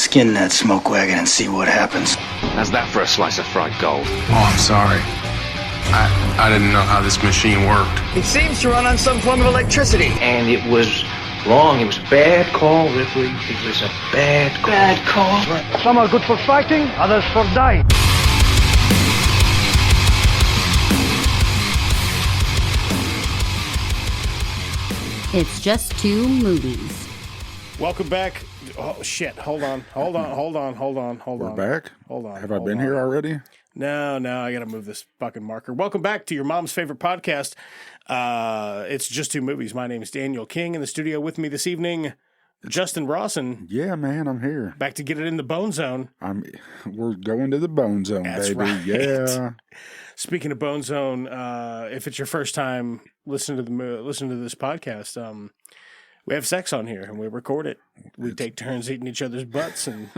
Skin that smoke wagon and see what happens. How's that for a slice of fried gold? Oh, I'm sorry. I didn't know how this machine worked. It seems to run on some form of electricity. And it was wrong. It was a bad call, Ripley. It was a bad call. Bad call. Some are good for fighting, others for dying. It's just two movies. Welcome back. Oh, shit. Hold on. We're back? Hold on. Have I been here already? No, I got to move this fucking marker. Welcome back to your mom's favorite podcast. It's Just Two Movies. My name is Daniel King. In the studio with me this evening, Justin Rawson. Yeah, man, I'm here. Back to get it in the bone zone. We're going to the bone zone, That's baby. right. Yeah. Speaking of bone zone, if it's your first time listening to this podcast, we have sex on here and we record it. We take turns eating each other's butts and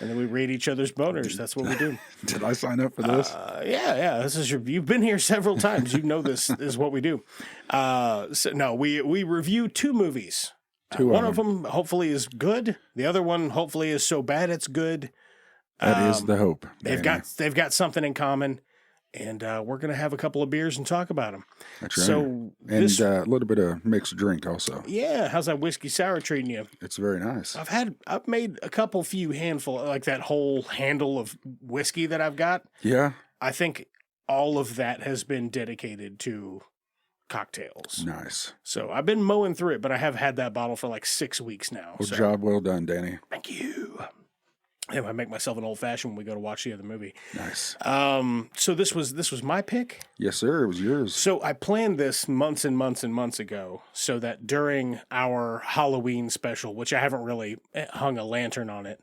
then we rate each other's boners. That's what we do. Did I sign up for this? Yeah. This is you've been here several times. You know this is what we do. We review two movies. One of them hopefully is good. The other one hopefully is so bad it's good. That is the hope. They've got something in common. And we're going to have a couple of beers and talk about them. That's right. So a little bit of mixed drink also. Yeah, how's that whiskey sour treating you? It's very nice. I've made a few handful, like that whole handle of whiskey that I've got. Yeah. I think all of that has been dedicated to cocktails. Nice. So I've been mowing through it, but I have had that bottle for like 6 weeks now. Job well done, Danny. Thank you. Yeah, I make myself an old fashioned when we go to watch the other movie. Nice. So this was my pick. Yes, sir. It was yours. So I planned this months and months and months ago, so that during our Halloween special, which I haven't really hung a lantern on it,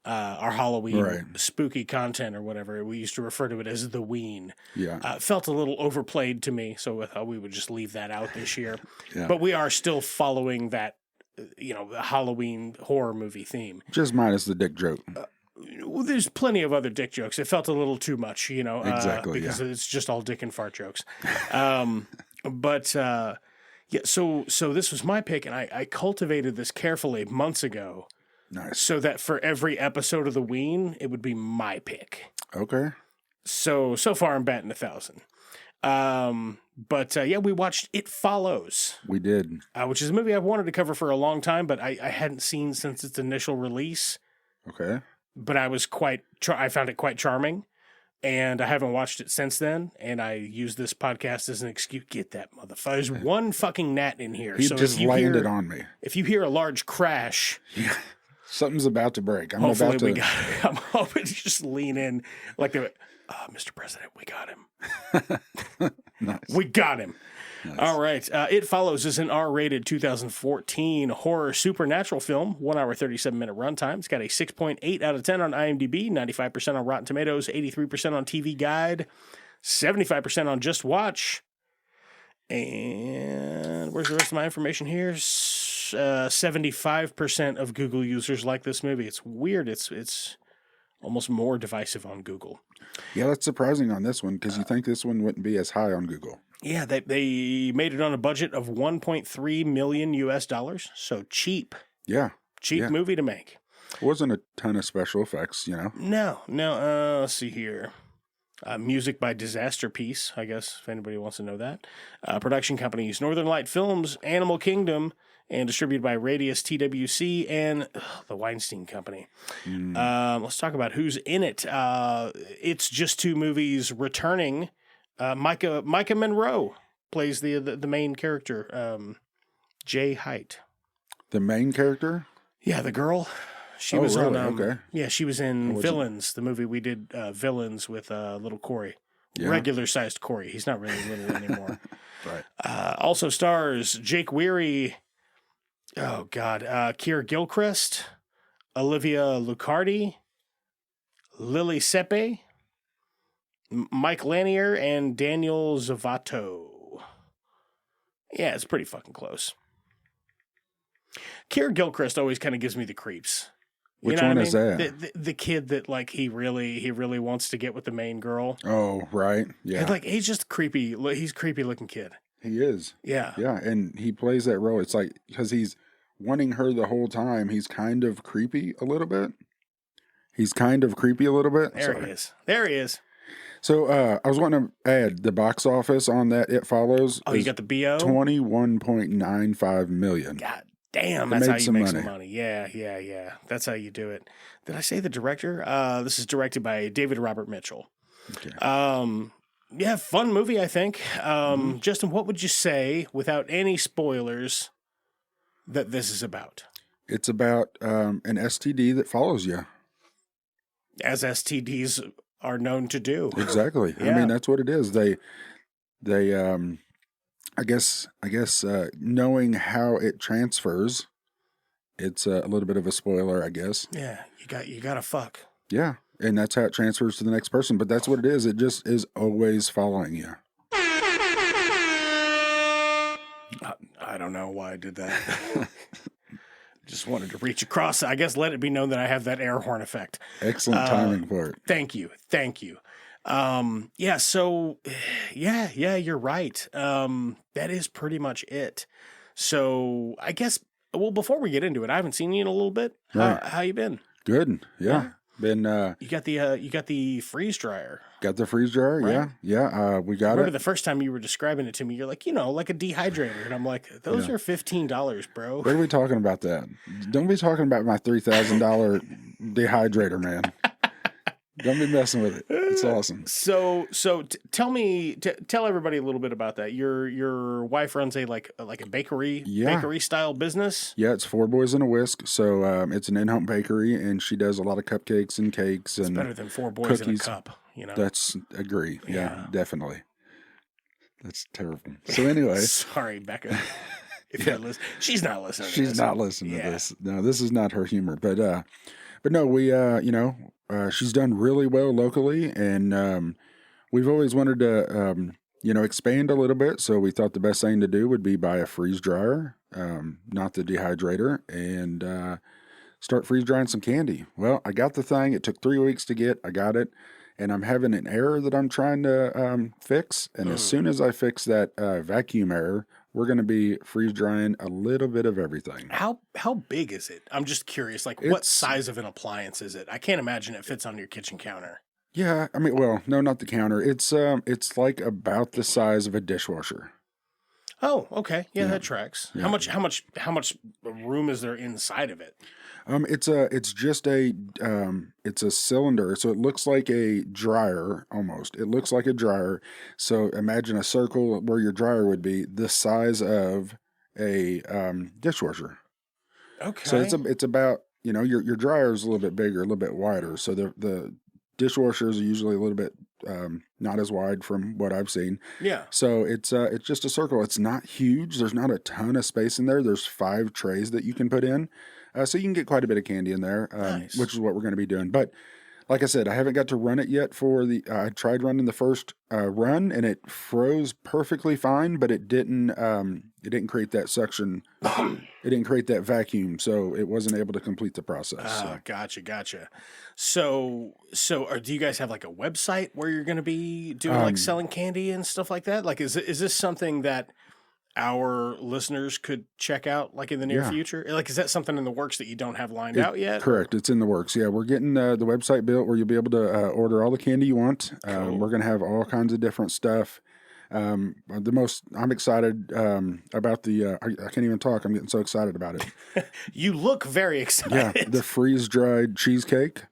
our Halloween spooky content or whatever, we used to refer to it as the Ween. Yeah. Felt a little overplayed to me, so I thought we would just leave that out this year. Yeah. But we are still following that, the Halloween horror movie theme. Just minus the dick joke. Well, there's plenty of other dick jokes. It felt a little too much, Exactly, because yeah. it's just all dick and fart jokes. So this was my pick, and I cultivated this carefully months ago. Nice. So that for every episode of the Ween, it would be my pick. Okay. So far I'm batting 1,000. We watched It Follows. We did. Which is a movie I've wanted to cover for a long time, but I hadn't seen since its initial release. Okay. But I was I found it quite charming, and I haven't watched it since then. And I use this podcast as an excuse. Get that motherfucker! There's one fucking gnat in here. He just landed on me. If you hear a large crash, something's about to break. I'm hoping to just lean in like the Mr. President. We got him. Nice. We got him. Nice. All right. It Follows is an R-rated 2014 horror supernatural film, 1 hour, 37-minute runtime. It's got a 6.8 out of 10 on IMDb, 95% on Rotten Tomatoes, 83% on TV Guide, 75% on Just Watch. And where's the rest of my information here? 75% of Google users like this movie. It's weird. It's almost more divisive on Google. Yeah, that's surprising on this one because you think this one wouldn't be as high on Google. Yeah, they made it on a budget of $1.3 million US, so cheap. Yeah. Cheap movie to make. It wasn't a ton of special effects, No. Let's see here. Music by Disaster Piece, I guess, if anybody wants to know that. Production companies, Northern Light Films, Animal Kingdom, and distributed by Radius TWC and the Weinstein Company. Let's talk about who's in it. It's Just Two Movies returning. Micah Monroe plays the main character, Jay Height. The main character? Yeah, the girl. She was really? on. Okay. Yeah, she was in Villains, the movie we did. Villains with little Corey, regular-sized Corey. He's not really little anymore. Right. Also stars Jake Weary. Oh God, Keir Gilchrist, Olivia Lucardi, Lily Sepe, Mike Lanier, and Daniel Zavato. Yeah, it's pretty fucking close. Keir Gilchrist always kind of gives me the creeps. Which one is that? The kid that like he really wants to get with the main girl. Oh, right. Yeah. And, like he's just creepy. He's a creepy looking kid. He is. Yeah. Yeah, and he plays that role. It's like because he's wanting her the whole time. He's kind of creepy a little bit. He's kind of creepy a little bit. There he is. There he is. So I was wanting to add the box office on that. It Follows. Oh, you got the BO? 21.95 million. God damn, that's how you make some money. Yeah. That's how you do it. Did I say the director? This is directed by David Robert Mitchell. Okay. Yeah, fun movie, I think. Justin, what would you say, without any spoilers, that this is about? It's about an STD that follows you. As STDs are known to do. Exactly. Yeah. I mean, that's what it is. They I guess knowing how it transfers, it's a little bit of a spoiler, I guess. Yeah, you gotta fuck. Yeah, and that's how it transfers to the next person. But that's what it is. It just is always following you. I don't know why I did that. Just wanted to reach across. I guess let it be known that I have that air horn effect. Excellent timing for it. Thank you. Yeah, you're right. That is pretty much it. So I guess, well, before we get into it, I haven't seen you in a little bit. Right. How you been? Good. Yeah. Been you got the freeze dryer. got the freeze dryer. Right. Yeah. We got Remember it. the first time you were describing it to me, you're like, like a dehydrator. And I'm like, those are $15, bro. What are we talking about that? Don't be talking about my $3,000 dehydrator, man. Don't be messing with it. It's awesome. So tell everybody a little bit about that. Your wife runs a bakery style business. Yeah, it's 4 boys and a whisk. So it's an in-home bakery, and she does a lot of cupcakes and cakes. It's and better than 4 boys cookies. in a cup. That's agree. Yeah, definitely. That's terrible. So anyway, sorry, Becca. If you're listening, she's not listening. She's not listening to this. No, this is not her humor. But no, we she's done really well locally, and we've always wanted to expand a little bit. So we thought the best thing to do would be buy a freeze dryer, not the dehydrator, and start freeze drying some candy. Well, I got the thing. It took 3 weeks to get. I got it. And I'm having an error that I'm trying to fix. And as soon as I fix that vacuum error, we're going to be freeze drying a little bit of everything. How big is it? I'm just curious. What size of an appliance is it? I can't imagine it fits on your kitchen counter. Yeah, I mean, well, no, not the counter. It's like about the size of a dishwasher. Oh, okay. Yeah, that tracks. Yeah. How much room is there inside of it? It's just a cylinder, so it looks like a dryer almost. It looks like a dryer. So imagine a circle where your dryer would be the size of a dishwasher. Okay. So it's about your dryer is a little bit bigger, a little bit wider. So the dishwashers are usually a little bit not as wide from what I've seen. Yeah. So it's just a circle. It's not huge. There's not a ton of space in there. There's 5 trays that you can put in. So you can get quite a bit of candy in there, nice. Which is what we're going to be doing. But like I said, I haven't got to run it yet I tried running the first run, and it froze perfectly fine, but it didn't create that suction. It didn't create that vacuum, so it wasn't able to complete the process. Gotcha. So do you guys have like a website where you're going to be doing selling candy and stuff like that? Like, is this something that our listeners could check out in the near future? Is that something in the works that you don't have lined out yet? Correct. It's in the works. Yeah, we're getting the website built where you'll be able to order all the candy you want. Cool. We're going to have all kinds of different stuff. I'm excited about the, I can't even talk. I'm getting so excited about it. You look very excited. Yeah, the freeze-dried cheesecake.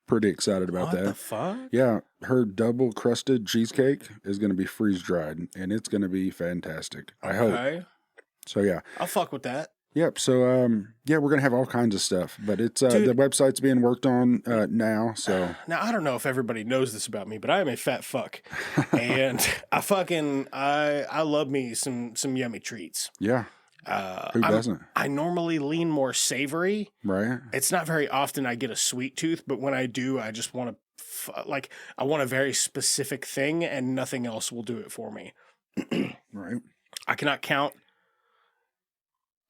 Pretty excited about that. What the fuck? Yeah, her double crusted cheesecake is going to be freeze dried, and it's going to be fantastic. I hope. So yeah, I'll fuck with that. Yep. So we're going to have all kinds of stuff, but it's the website's being worked on now. So now I don't know if everybody knows this about me, but I am a fat fuck, and I love me some yummy treats. Yeah. Who doesn't? I normally lean more savory. Right. It's not very often I get a sweet tooth, but when I do, I just want I want a very specific thing, and nothing else will do it for me. Right. I cannot count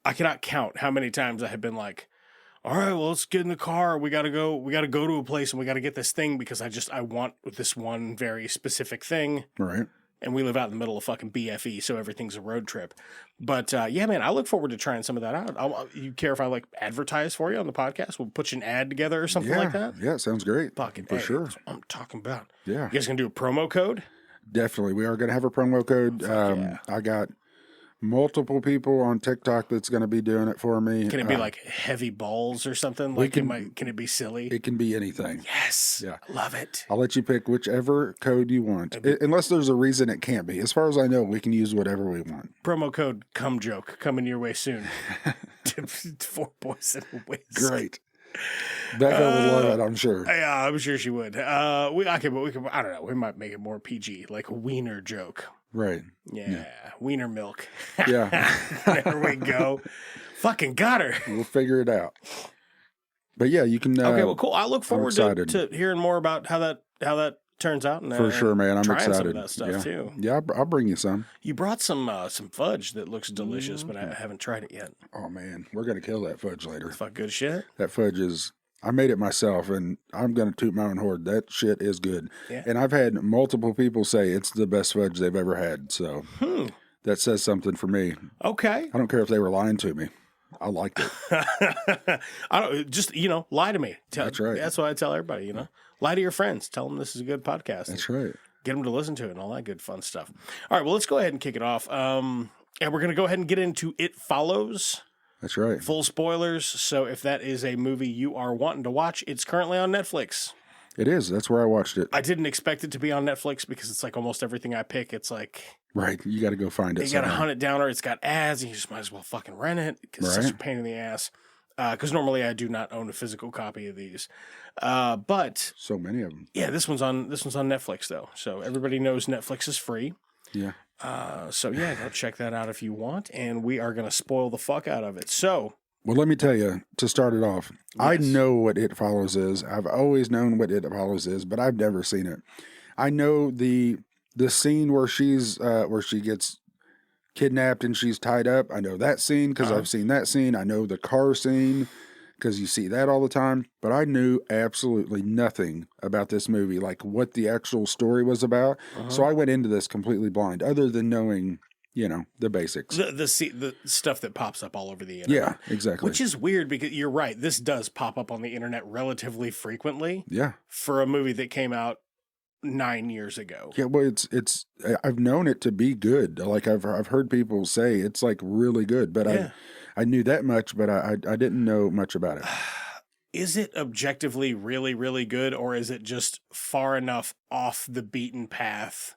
how many times I have been like, all right, well, let's get in the car. We got to go to a place and we got to get this thing because I want this one very specific thing. Right. And we live out in the middle of fucking BFE, so everything's a road trip. But yeah, man, I look forward to trying some of that out. You care if I like advertise for you on the podcast? We'll put you an ad together or something like that. Yeah, sounds great. Fucking for sure. That's what I'm talking about. Yeah, You guys gonna do a promo code? definitely. We are going to have a promo code. yeah. I got multiple people on TikTok that's going to be doing it for me. Can it be like heavy balls or something? Like can it be silly? It can be anything. Yes. Yeah. I love it. I'll let you pick whichever code you want, unless there's a reason it can't be. As far as I know, we can use whatever we want. Promo code cum joke coming your way soon. 4 boys in a whiz. Great. Becca would love it, I'm sure. Yeah, I'm sure she would. We can. I don't know. We might make it more PG, like a wiener joke. Right. Yeah. Wiener milk. Yeah. There we go. Fucking got her. We'll figure it out. But yeah, you can. Okay, well, cool. I look forward excited. to hearing more about how that turns out. And, For sure, man. I'm trying excited. some of that stuff yeah. too. Yeah, I'll bring you some. You brought some fudge that looks delicious, but I haven't tried it yet. Oh man, we're gonna kill that fudge later. Fuck good shit. That fudge is. I made it myself, and I'm gonna toot my own horn. That shit is good. Yeah. And I've had multiple people say it's the best fudge they've ever had. So that says something for me. Okay. I don't care if they were lying to me. I liked it. I don't just lie to me. That's right. That's what I tell everybody. Lie to your friends. Tell them this is a good podcast. That's right. Get them to listen to it and all that good fun stuff. All right. Well, let's go ahead and kick it off. And we're gonna go ahead and get into It Follows. That's right. Full spoilers. So if that is a movie you are wanting to watch, it's currently on Netflix. It is. That's where I watched it. I didn't expect it to be on Netflix because it's like almost everything I pick. It's like Right. You got to go find it. you got to hunt it down, or it's got ads, and you just might as well fucking rent it because it's such a Right. pain in the ass. Because normally I do not own a physical copy of these, but So many of them. yeah, this one's on Netflix though, so everybody knows Netflix is free. Yeah. So yeah, go check that out if you want, and we are gonna spoil the fuck out of it. So Well, let me tell you, to start it off, I Yes. know what It Follows is. I've always known what It Follows is, but I've never seen it. I know the scene where where she gets kidnapped and she's tied up. I know that scene because I've seen that scene. I know the car scene because you see that all the time. But I knew absolutely nothing about this movie, like what the actual story was about. So I went into this completely blind, other than knowing, the basics. the stuff that pops up all over the internet. Yeah, exactly. Which is weird because you're right. This does pop up on the internet relatively frequently Yeah. for a movie that came out 9 years ago. Yeah, well, it's. I've known it to be good. Like I've heard people say it's like really good, but Yeah. I knew that much, but I didn't know much about it. Is it objectively really, really good, or is it just far enough off the beaten path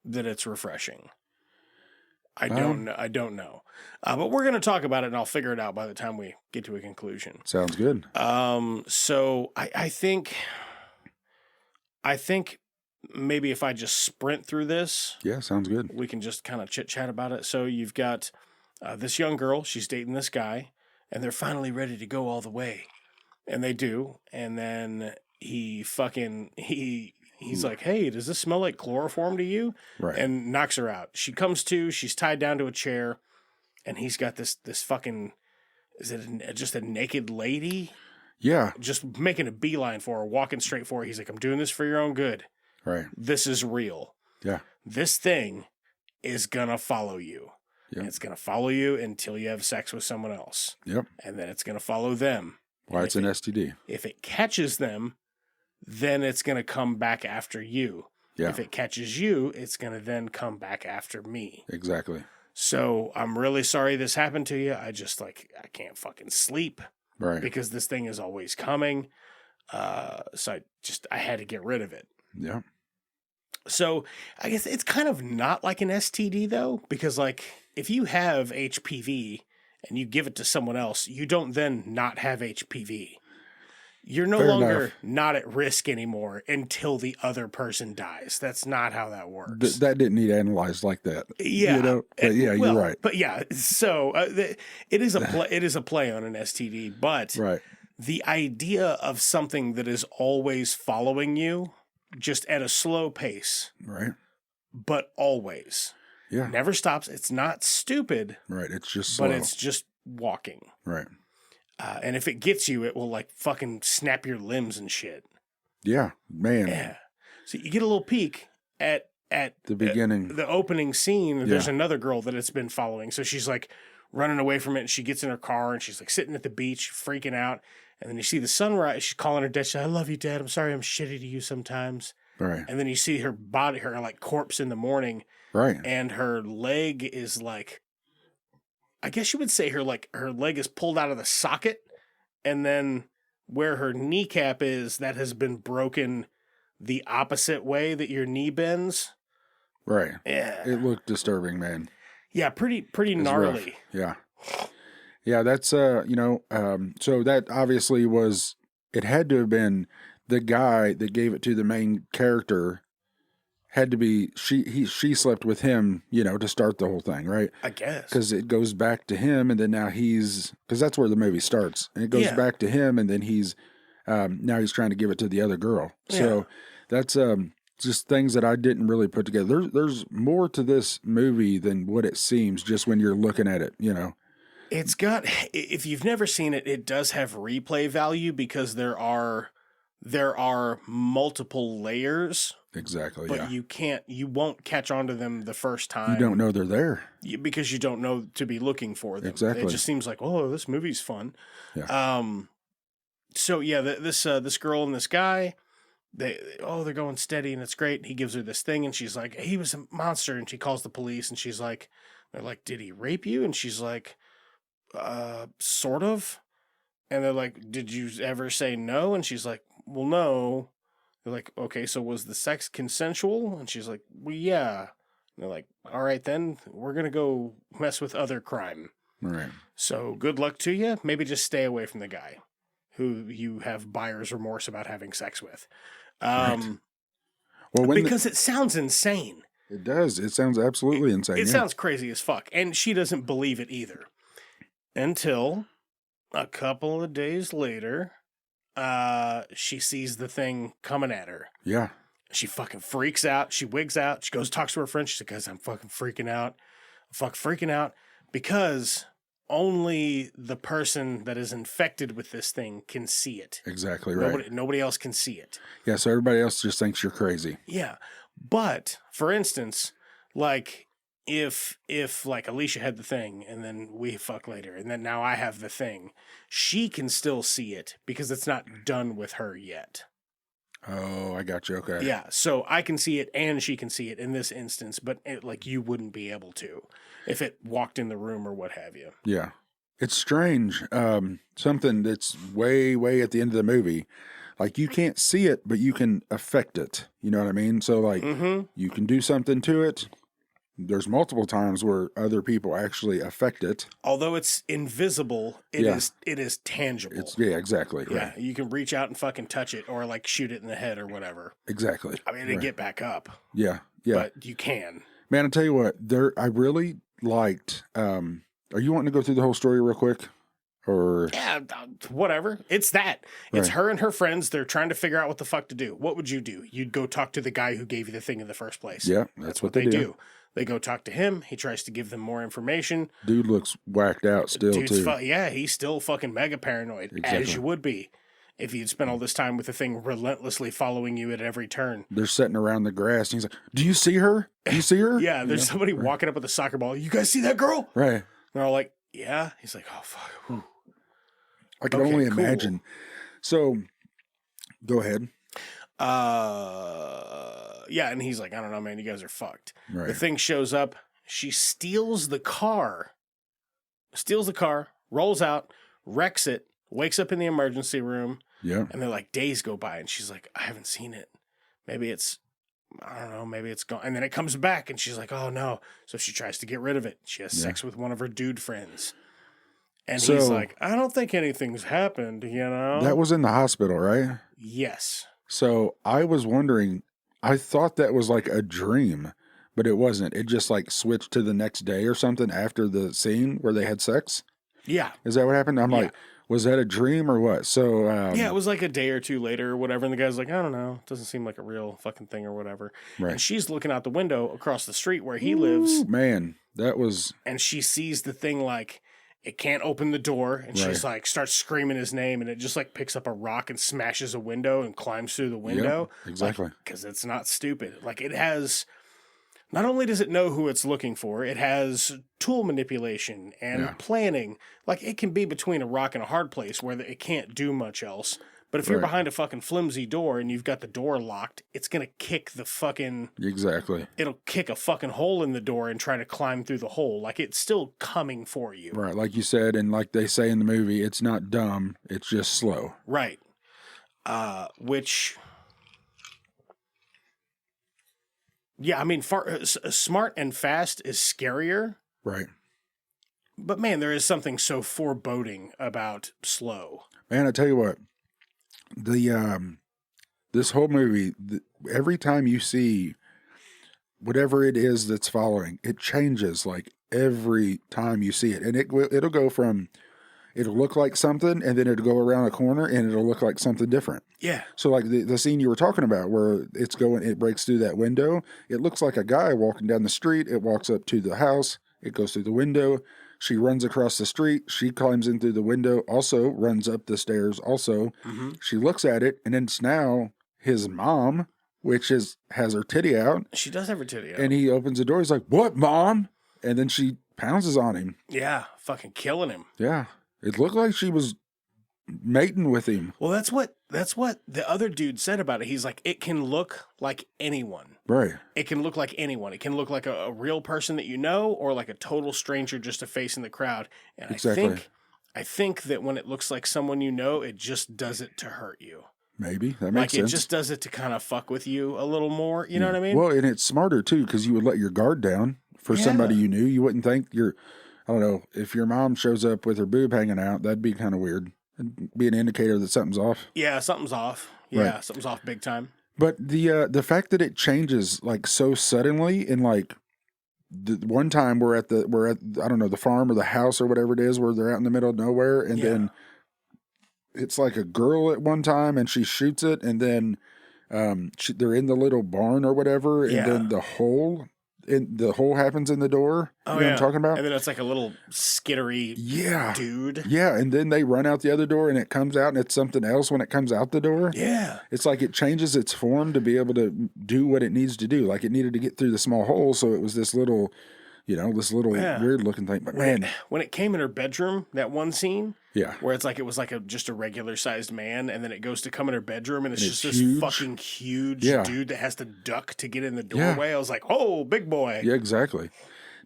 that it's refreshing? I don't know. I don't know. But we're going to talk about it, and I'll figure it out by the time we get to a conclusion. Sounds good. So I think maybe if I just sprint through this, Yeah, sounds good. we can just kind of chit chat about it. So you've got this young girl, she's dating this guy, and they're finally ready to go all the way. And they do. And then he's like, hey, does this smell like chloroform to you? Right. And knocks her out. She comes to, she's tied down to a chair, and he's got this fucking, is it just a naked lady? Yeah. Just making a beeline for her, walking straight for her. He's like, I'm doing this for your own good. Right. This is real. Yeah. This thing is gonna follow you. Yep. And it's gonna follow you until you have sex with someone else. Yep. And then it's gonna follow them. Why And it's if an it- STD. If it catches them, then it's gonna come back after you. Yeah. If it catches you, it's gonna then come back after me. Exactly. So I'm really sorry this happened to you. I can't fucking sleep Right. because this thing is always coming. So I had to get rid of it. Yeah. So I guess it's kind of not like an STD though, because like if you have HPV and you give it to someone else, you don't then not have HPV. You're no Fair longer enough. not at risk anymore until the other person dies. That's not how that works. That didn't need analyzed like that. Yeah, But yeah, well, you're right. But yeah, so it is a play on an STD, but Right. the idea of something that is always following you, just at a slow pace, Right. but always Yeah. never stops. It's not stupid, Right. It's just slow. but it's just walking. Right. And if it gets you, it will like fucking snap your limbs and shit. Yeah. Man. Yeah. So you get a little peek at at the beginning, the opening scene, there's another girl that it's been following. So she's like running away from it, and she gets in her car, and she's like sitting at the beach, freaking out. And then you see the sunrise. She's calling her dad. She's like, I love you, Dad. I'm sorry I'm shitty to you sometimes. right, And then you see her body, her like corpse in the morning, right, and her leg is like, I guess you would say her leg is pulled out of the socket, and then where her kneecap is, that has been broken the opposite way that your knee bends. right. Yeah. It looked disturbing, man. Yeah, pretty It's gnarly. rough. Yeah, that's so that obviously was, it had to have been the guy that gave it to the main character. Had to be she slept with him, to start the whole thing, right? I guess. Because it goes back to him, and then now because that's where the movie starts. And it goes back to him, and then now he's trying to give it to the other girl. Yeah. So that's just things that I didn't really put together. There's more to this movie than what it seems just when you're looking at it, It's got, if you've never seen it, it does have replay value because there are multiple layers. Exactly. But you won't catch on to them the first time. You don't know they're there. Because you don't know to be looking for them. Exactly. It just seems like, oh, this movie's fun. Yeah. So yeah, this girl and this guy, they're going steady and it's great. He gives her this thing and she's like, he was a monster. And she calls the police and she's like, they're like, did he rape you? And she's like, sort of. And they're like, did you ever say no? And she's like, well, no. They're like, okay, so was the sex consensual? And she's like, well, yeah. And they're like, all right, then we're going to go mess with other crime. Right. So good luck to you. Maybe just stay away from the guy who you have buyer's remorse about having sex with. Right. Well, because it sounds insane. It does. It sounds absolutely insane. It sounds crazy as fuck. And she doesn't believe it either. Until a couple of days later, she sees the thing coming at her. Yeah. She fucking freaks out. She wigs out. She goes, talks to her friend. She's like, guys, I'm fucking freaking out. Because only the person that is infected with this thing can see it. Exactly right. Nobody else can see it. Yeah, so everybody else just thinks you're crazy. Yeah. But, for instance, like, if like Alicia had the thing and then we fuck later and then now I have the thing, she can still see it because it's not done with her yet. Oh, I got you. Okay. Yeah, so I can see it and she can see it in this instance, but like you wouldn't be able to if it walked in the room or what have you. Yeah. It's strange. Something that's way, way at the end of the movie. Like you can't see it, but you can affect it. You know what I mean? So like you can do something to it. There's multiple times where other people actually affect it. Although it's invisible, it is tangible. Yeah, exactly. Yeah, right. you can reach out and fucking touch it or like shoot it in the head or whatever. Exactly. I mean, it'd get back up. Yeah. But you can. Man, I tell you what, I really liked, are you wanting to go through the whole story real quick? Or yeah, whatever. It's that. It's her and her friends. They're trying to figure out what the fuck to do. What would you do? You'd go talk to the guy who gave you the thing in the first place. Yeah, that's what they do. They go talk to him. He tries to give them more information. Dude looks whacked out still, too. He's still fucking mega paranoid, as you would be if you'd spent all this time with the thing relentlessly following you at every turn. They're sitting around the grass, and he's like, do you see her? Do you see her? Yeah, there's somebody walking up with a soccer ball. You guys see that girl? Right. And they're all like, yeah. He's like, oh, fuck. Whew. I can only imagine. So, go ahead. Yeah, and he's like, I don't know, man, you guys are fucked. Right. The thing shows up. She steals the car, rolls out, wrecks it, wakes up in the emergency room. Yeah. And they're like, days go by, and she's like, I haven't seen it. Maybe it's gone. And then it comes back, and she's like, oh, no. So she tries to get rid of it. She has sex with one of her dude friends. And he's like, I don't think anything's happened, you know? That was in the hospital, right? Yes. So I was wondering, I thought that was like a dream, but it wasn't. It just like switched to the next day or something after the scene where they had sex. Yeah. Is that what happened? I'm like, was that a dream or what? So yeah, it was like a day or two later or whatever. And the guy's like, I don't know. It doesn't seem like a real fucking thing or whatever. Right. And she's looking out the window across the street where he lives. Man, that was... And she sees the thing like... It can't open the door, and she's like, starts screaming his name, and it just like picks up a rock and smashes a window and climbs through the window. Yep, exactly. Because it's not stupid. Like it has Not only does it know who it's looking for, it has tool manipulation and planning. Like, it can be between a rock and a hard place where it can't do much else. But if you're behind a fucking flimsy door and you've got the door locked, it's going to kick the fucking... Exactly. It'll kick a fucking hole in the door and try to climb through the hole. Like, it's still coming for you. Right, like you said, and like they say in the movie, it's not dumb, it's just slow. Right. Which... Yeah, I mean, smart and fast is scarier. Right. But man, there is something so foreboding about slow. Man, I tell you what, this whole movie, every time you see whatever it is that's following, it changes like every time you see it. And it'll go from, it'll look like something, and then it'll go around a corner and it'll look like something different. Yeah. So like the scene you were talking about where it breaks through that window, it looks like a guy walking down the street. It walks up to the house. It goes through the window. She runs across the street. She climbs in through the window, also runs up the stairs. Also, She looks at it, and then it's now his mom, which has her titty out. She does have her titty out. And he opens the door. He's like, "What, Mom?" And then she pounces on him. Yeah, fucking killing him. Yeah. It looked like she was mating with him. Well, that's what the other dude said about it. He's like, it can look like anyone. Right. It can look like anyone. It can look like a real person that you know, or like a total stranger, just a face in the crowd. And exactly. I think that when it looks like someone you know, it just does it to hurt you. Maybe. That makes sense. Like, it just does it to kind of fuck with you a little more. You know what I mean? Well, and it's smarter, too, because you would let your guard down for somebody you knew. You wouldn't think I don't know, if your mom shows up with her boob hanging out, that'd be kind of weird. It'd be an indicator that something's off. Yeah, something's off. Yeah, Right. Something's off big time. But the fact that it changes like so suddenly, in like the one time we're at I don't know, the farm or the house or whatever it is, where they're out in the middle of nowhere, and then it's like a girl at one time and she shoots it, and then they're in the little barn or whatever, and then the hole happens in the door. Oh, you know what I'm talking about? And then it's like a little skittery dude. Yeah, and then they run out the other door and it comes out and it's something else when it comes out the door. Yeah. It's like it changes its form to be able to do what it needs to do. Like it needed to get through the small hole, so it was this little weird looking thing. But man, when it came in her bedroom, that one scene, where it was like just a regular sized man, and then it goes to come in her bedroom, and it's just this huge. fucking huge dude that has to duck to get in the doorway. I was like, oh, big boy. Yeah, exactly.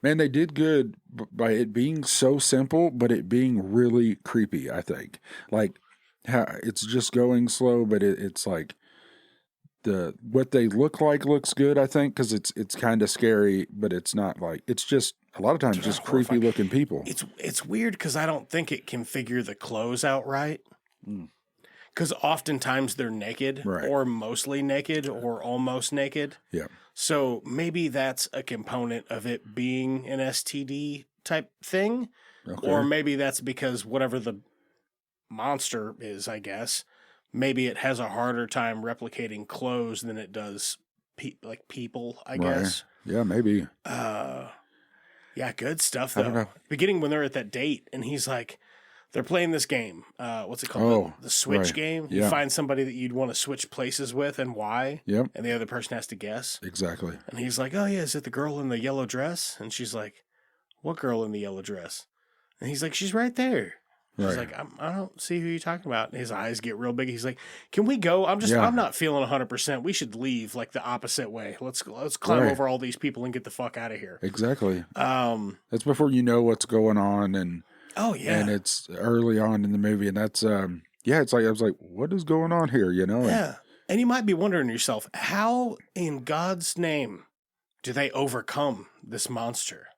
Man, they did good by it being so simple, but it being really creepy, I think. Like, how it's just going slow, but it's like what they look like looks good, I think, because it's kind of scary, but it's not like, it's just a lot of times just creepy looking people. It's weird because I don't think it can figure the clothes out right. Because oftentimes they're naked, or mostly naked, or almost naked. Yeah. So maybe that's a component of it being an STD type thing. Okay. Or maybe that's because whatever the monster is, I guess, maybe it has a harder time replicating clothes than it does people, I guess. Yeah, maybe. Yeah, good stuff, though. I don't know. Beginning when they're at that date, and he's like, they're playing this game. What's it called? The switch game. You find somebody that you'd want to switch places with and why. Yep. And the other person has to guess. Exactly. And he's like, oh, yeah, is it the girl in the yellow dress? And she's like, what girl in the yellow dress? And he's like, she's right there. She's like, I don't see who you're talking about. And his eyes get real big. He's like, can we go? I'm not feeling 100%. We should leave like the opposite way. Let's climb over all these people and get the fuck out of here. Exactly. That's before you know what's going on. And and it's early on in the movie. And that's, it's like, I was like, what is going on here? You know? Yeah. And you might be wondering yourself, how in God's name do they overcome this monster?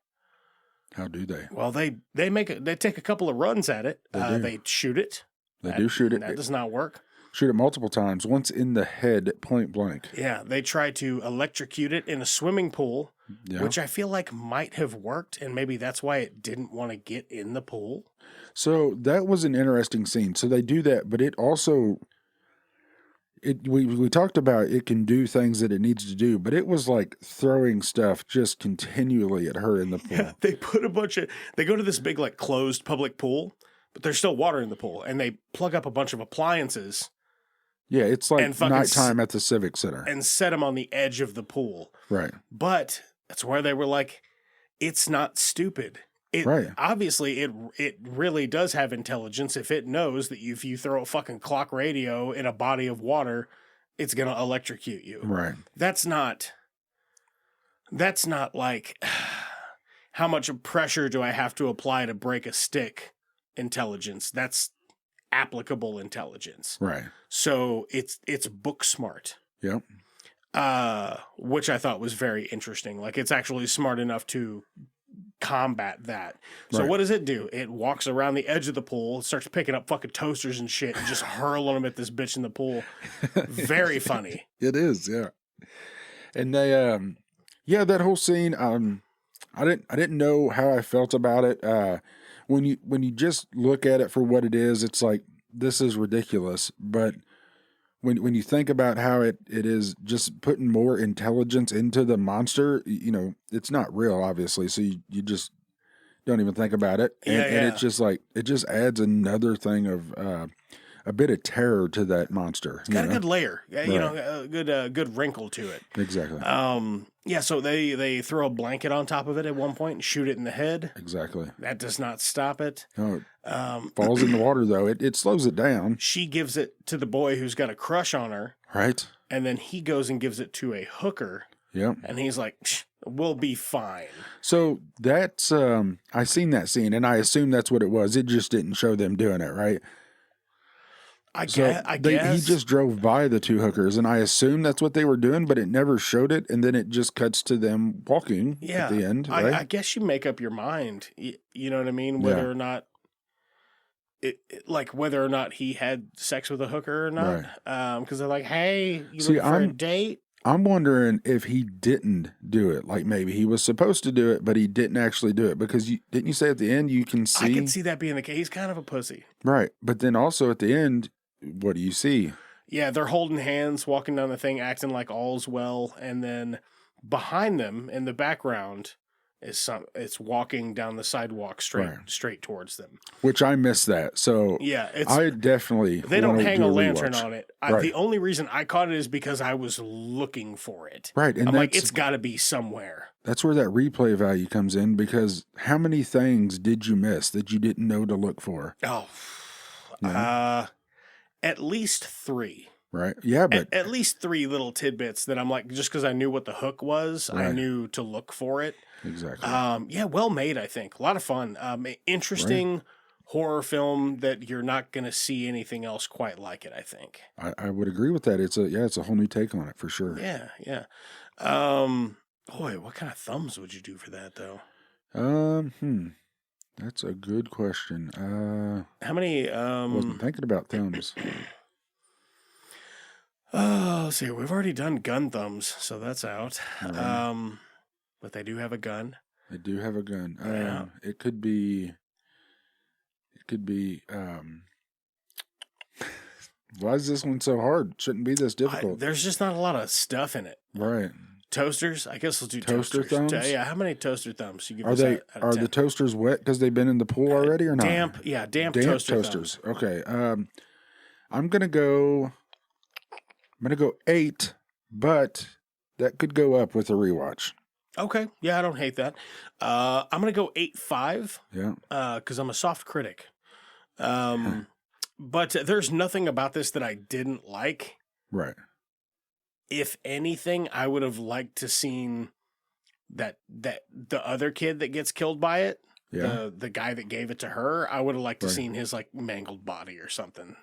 How do they? Well, they take a couple of runs at it. They shoot it. They do shoot it. That does not work. Shoot it multiple times. Once in the head, point blank. Yeah, they try to electrocute it in a swimming pool, which I feel like might have worked, and maybe that's why it didn't want to get in the pool. So that was an interesting scene. So they do that, but it also... We talked about it can do things that it needs to do, but it was like throwing stuff just continually at her in the pool. Yeah, they put they go to this big like closed public pool, but there's still water in the pool, and they plug up a bunch of appliances. Yeah, it's like nighttime at the Civic Center. And set them on the edge of the pool. Right. But That's where they were like, it's not stupid. Obviously, it really does have intelligence if it knows that if you throw a fucking clock radio in a body of water, it's going to electrocute you. Right. That's not like, how much pressure do I have to apply to break a stick intelligence. That's applicable intelligence. Right. So it's book smart. Yep. Which I thought was very interesting. Like, it's actually smart enough to combat that. So what does it do? It walks around the edge of the pool, starts picking up fucking toasters and shit and just hurling them at this bitch in the pool. Very funny. It is, yeah. And they that whole scene, I didn't know how I felt about it. When you just look at it for what it is, it's like, this is ridiculous. But when you think about how it is just putting more intelligence into the monster, it's not real, obviously. So you just don't even think about it. And it's just like, it just adds another thing of a bit of terror to that monster. It's got a good layer, a good wrinkle to it. Exactly. So they throw a blanket on top of it at one point and shoot it in the head. Exactly. That does not stop it. No, falls in the water, though. It slows it down. She gives it to the boy who's got a crush on her. Right. And then he goes and gives it to a hooker. Yep. And he's like, we'll be fine. So that's, I seen that scene, and I assume that's what it was. It just didn't show them doing it, right? I guess. He just drove by the two hookers, and I assume that's what they were doing, but it never showed it, and then it just cuts to them walking at the end, right? I guess you make up your mind. You know what I mean? Whether or not whether or not he had sex with a hooker or not. Because they're like, hey, you looking for a date? I'm wondering if he didn't do it. Like, maybe he was supposed to do it, but he didn't actually do it. Because didn't you say at the end you can see? I can see that being the case. He's kind of a pussy. Right. But then also at the end, what do you see? Yeah, they're holding hands, walking down the thing, acting like all's well. And then behind them in the background it's walking down the sidewalk straight towards them. Which I missed that. So yeah, I definitely they don't hang a lantern rewatch on it. The only reason I caught it is because I was looking for it. Right, and I'm like, it's got to be somewhere. That's where that replay value comes in, because how many things did you miss that you didn't know to look for? Oh, at least 3. Right. Yeah, but at least 3 little tidbits that I'm like, just because I knew what the hook was, I knew to look for it. Exactly. Well made, I think. A lot of fun. Interesting horror film that you're not going to see anything else quite like it, I think. I would agree with that. It's a whole new take on it for sure. Yeah. Boy, what kind of thumbs would you do for that though? That's a good question. How many wasn't thinking about thumbs. Oh, let's see. We've already done gun thumbs, so that's out. Right. But they do have a gun. They do have a gun. Yeah. It could be. Why is this one so hard? Shouldn't be this difficult. There's just not a lot of stuff in it. Right. Toasters? I guess let's do toaster toasters. thumbs. Yeah. How many toaster thumbs? You give Are us they out of are 10? the toasters wet because they've been in the pool already or not? Damp. Yeah, damp toasters. Okay. I'm gonna go 8, but that could go up with a rewatch. Okay. Yeah, I don't hate that. I'm gonna go 8.5. Yeah. Because I'm a soft critic. But there's nothing about this that I didn't like. Right. If anything, I would have liked to seen that the other kid that gets killed by it, the guy that gave it to her, I would have liked to seen his like mangled body or something.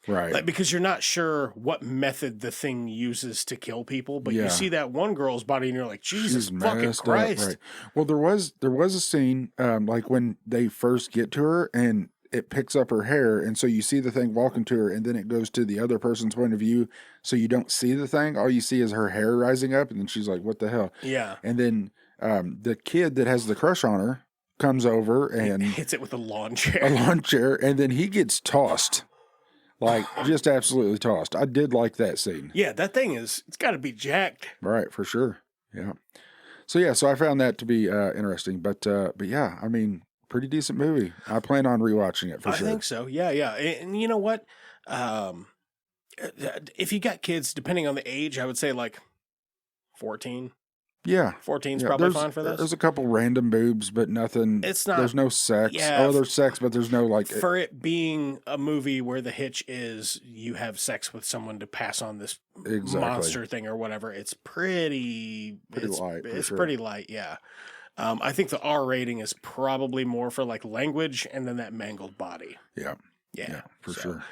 Right. Like, because you're not sure what method the thing uses to kill people, but you see that one girl's body and you're like, Jesus fucking Christ. Right. Well, there was a scene like when they first get to her and it picks up her hair, and so you see the thing walking to her, and then it goes to the other person's point of view, so you don't see the thing. All you see is her hair rising up, and then she's like, what the hell? Yeah. And then the kid that has the crush on her comes over and hits it with a lawn chair. And then he gets tossed. Like, just absolutely tossed. I did like that scene. Yeah, that thing it's got to be jacked. Right, for sure. Yeah. So I found that to be interesting. But yeah, I mean, pretty decent movie. I plan on rewatching it for sure. I think so. Yeah. And you know what? If you got kids, depending on the age, I would say like 14. Yeah. 14's Yeah, probably fine for this. There's a couple random boobs, but nothing. It's not. There's no sex. Yeah, There's sex, but there's no like. For it being a movie where the hitch is you have sex with someone to pass on this monster thing or whatever, it's pretty light. It's sure. pretty light, yeah. I think the R rating is probably more for like language and then that mangled body. Yeah. Yeah, for sure.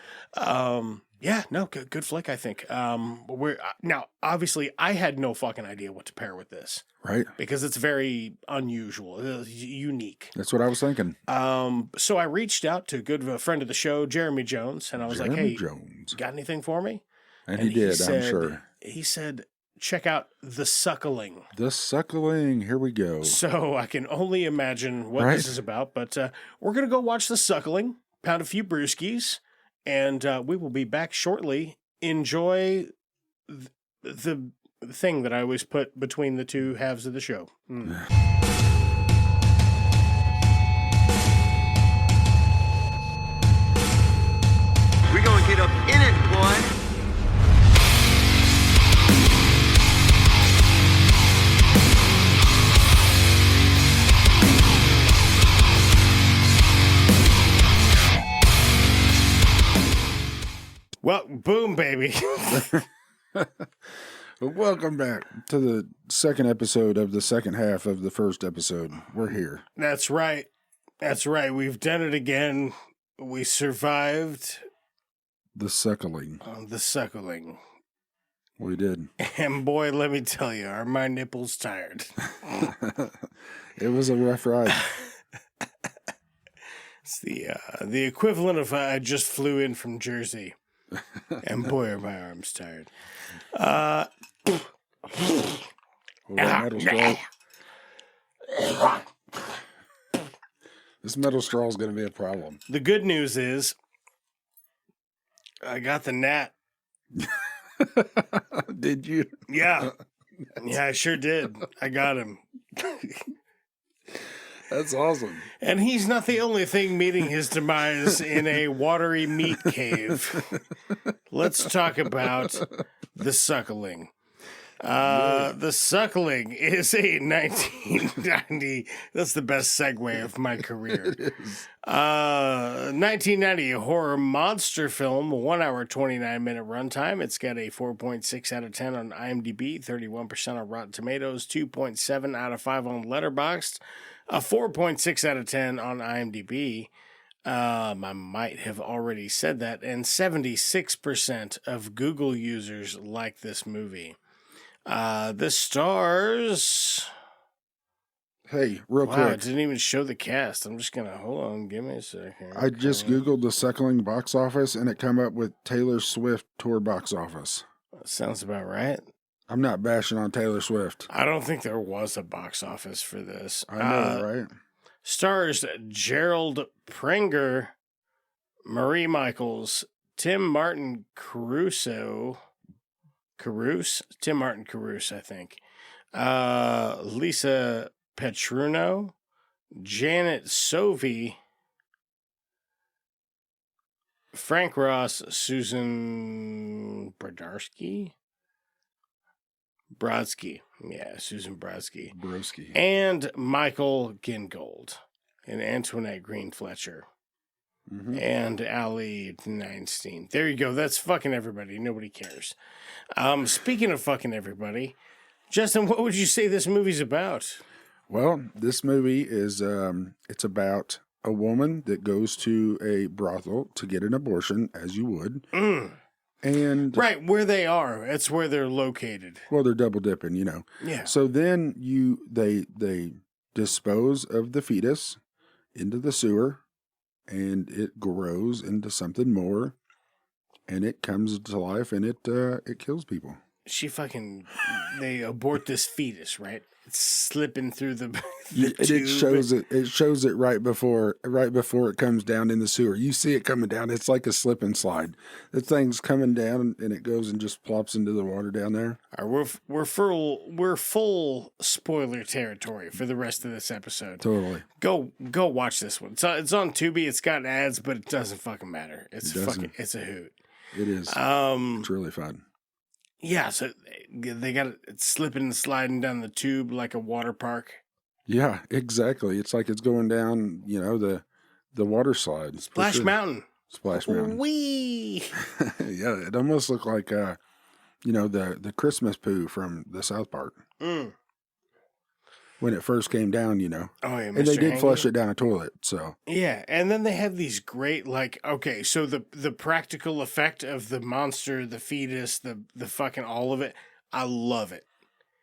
Yeah, no, good flick, I think. Now, obviously, I had no fucking idea what to pair with this. Right. Because it's very unusual, unique. That's what I was thinking. So I reached out to a friend of the show, Jeremy Jones, and I was like, hey, Jones. got anything for me? And he did, I'm sure. He said, check out The Suckling. The Suckling. Here we go. So I can only imagine what this is about, but we're going to go watch The Suckling, pound a few brewskis, and we will be back shortly. Enjoy the thing that I always put between the two halves of the show. We're going to get up in it, boy. Well, boom, baby. Welcome back to the second episode of the second half of the first episode. We're here. That's right. That's right. We've done it again. We survived. The Suckling. The Suckling. We did. And boy, let me tell you, are my nipples tired. It was a rough ride. It's the equivalent of I just flew in from Jersey. And boy, are my arms tired. Metal straw. This metal straw is going to be a problem. The good news is I got the gnat. Did you? Yeah. Yeah, I sure did. I got him. That's awesome. And he's not the only thing meeting his demise in a watery meat cave. Let's talk about The Suckling. The Suckling is a 1990. That's the best segue of my career. It is. 1990 horror monster film, 1 hour, 29-minute runtime. It's got a 4.6 out of 10 on IMDb, 31% on Rotten Tomatoes, 2.7 out of 5 on Letterboxd, a 4.6 out of 10 on IMDb. I might have already said that, and 76% of Google users like this movie. The stars. Hey, real Wow, quick. it didn't even show the cast. I'm just gonna hold on. Give me a second. I just Googled the Suckling box office and it come up with Taylor Swift tour box office. Sounds about right. I'm not bashing on Taylor Swift. I don't think there was a box office for this. I know, right? Stars Gerald Prenger, Marie Michaels, Tim Martin Caruso. Tim Martin Caruso, I think. Lisa Petruno, Janet Sovey, Frank Ross, Susan Brodsky. Yeah, Susan Brodsky. And Michael Gingold and Antoinette Green Fletcher. Mm-hmm. And Ali Neinstein. There you go. That's fucking everybody. Nobody cares. Speaking of fucking everybody, Justin, what would you say this movie's about? Well, this movie is it's about a woman that goes to a brothel to get an abortion, as you would. And right, where they are. That's where they're located. Well, they're double dipping, you know. Yeah. So then they dispose of the fetus into the sewer, and it grows into something more, and it comes to life, and it kills people. They abort this fetus, right? It's slipping through the tube. It shows it right before it comes down in the sewer. You see it coming down. It's like a slip and slide. The thing's coming down and it goes and just plops into the water down there. We're full spoiler territory for the rest of this episode. Totally. Go watch this one. It's on Tubi. It's got ads, but it doesn't fucking matter. It's a hoot. It is. It's really fun. Yeah, so they got it slipping and sliding down the tube like a water park. Yeah, exactly. It's like it's going down, the water slide. for Splash sure. Mountain. Splash Mountain. Wee. Yeah, it almost looked like the Christmas poo from the South Park. When it first came down, Oh, yeah, And they did flush it down a toilet, so. Yeah, and then they have these great, okay, so the practical effect of the monster, the fetus, the fucking all of it, I love it.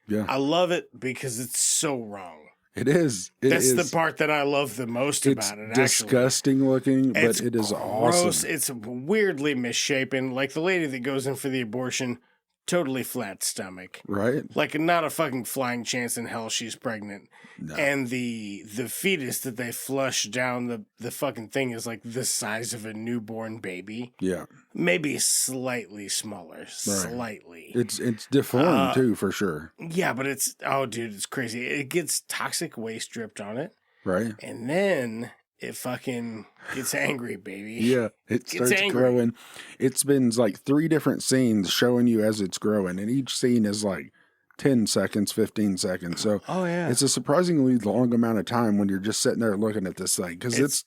Yeah. I love it because it's so wrong. It is. That's the part that I love the most about it, It's disgusting looking, but It's it is gross. awesome. It's weirdly misshapen. Like the lady that goes in for the abortion, totally flat stomach. Right? Like not a fucking flying chance in hell she's pregnant. No. And the fetus that they flush down the fucking thing is like the size of a newborn baby. Yeah. Maybe slightly smaller. Slightly. It's deformed too, for sure. Yeah, but it's it's crazy. It gets toxic waste dripped on it. Right? And then it fucking gets angry, baby. Yeah. It starts angry. growing. It's been like 3 different scenes showing you as it's growing, and each scene is like 10 seconds, 15 seconds. So it's a surprisingly long amount of time when you're just sitting there looking at this thing, because it's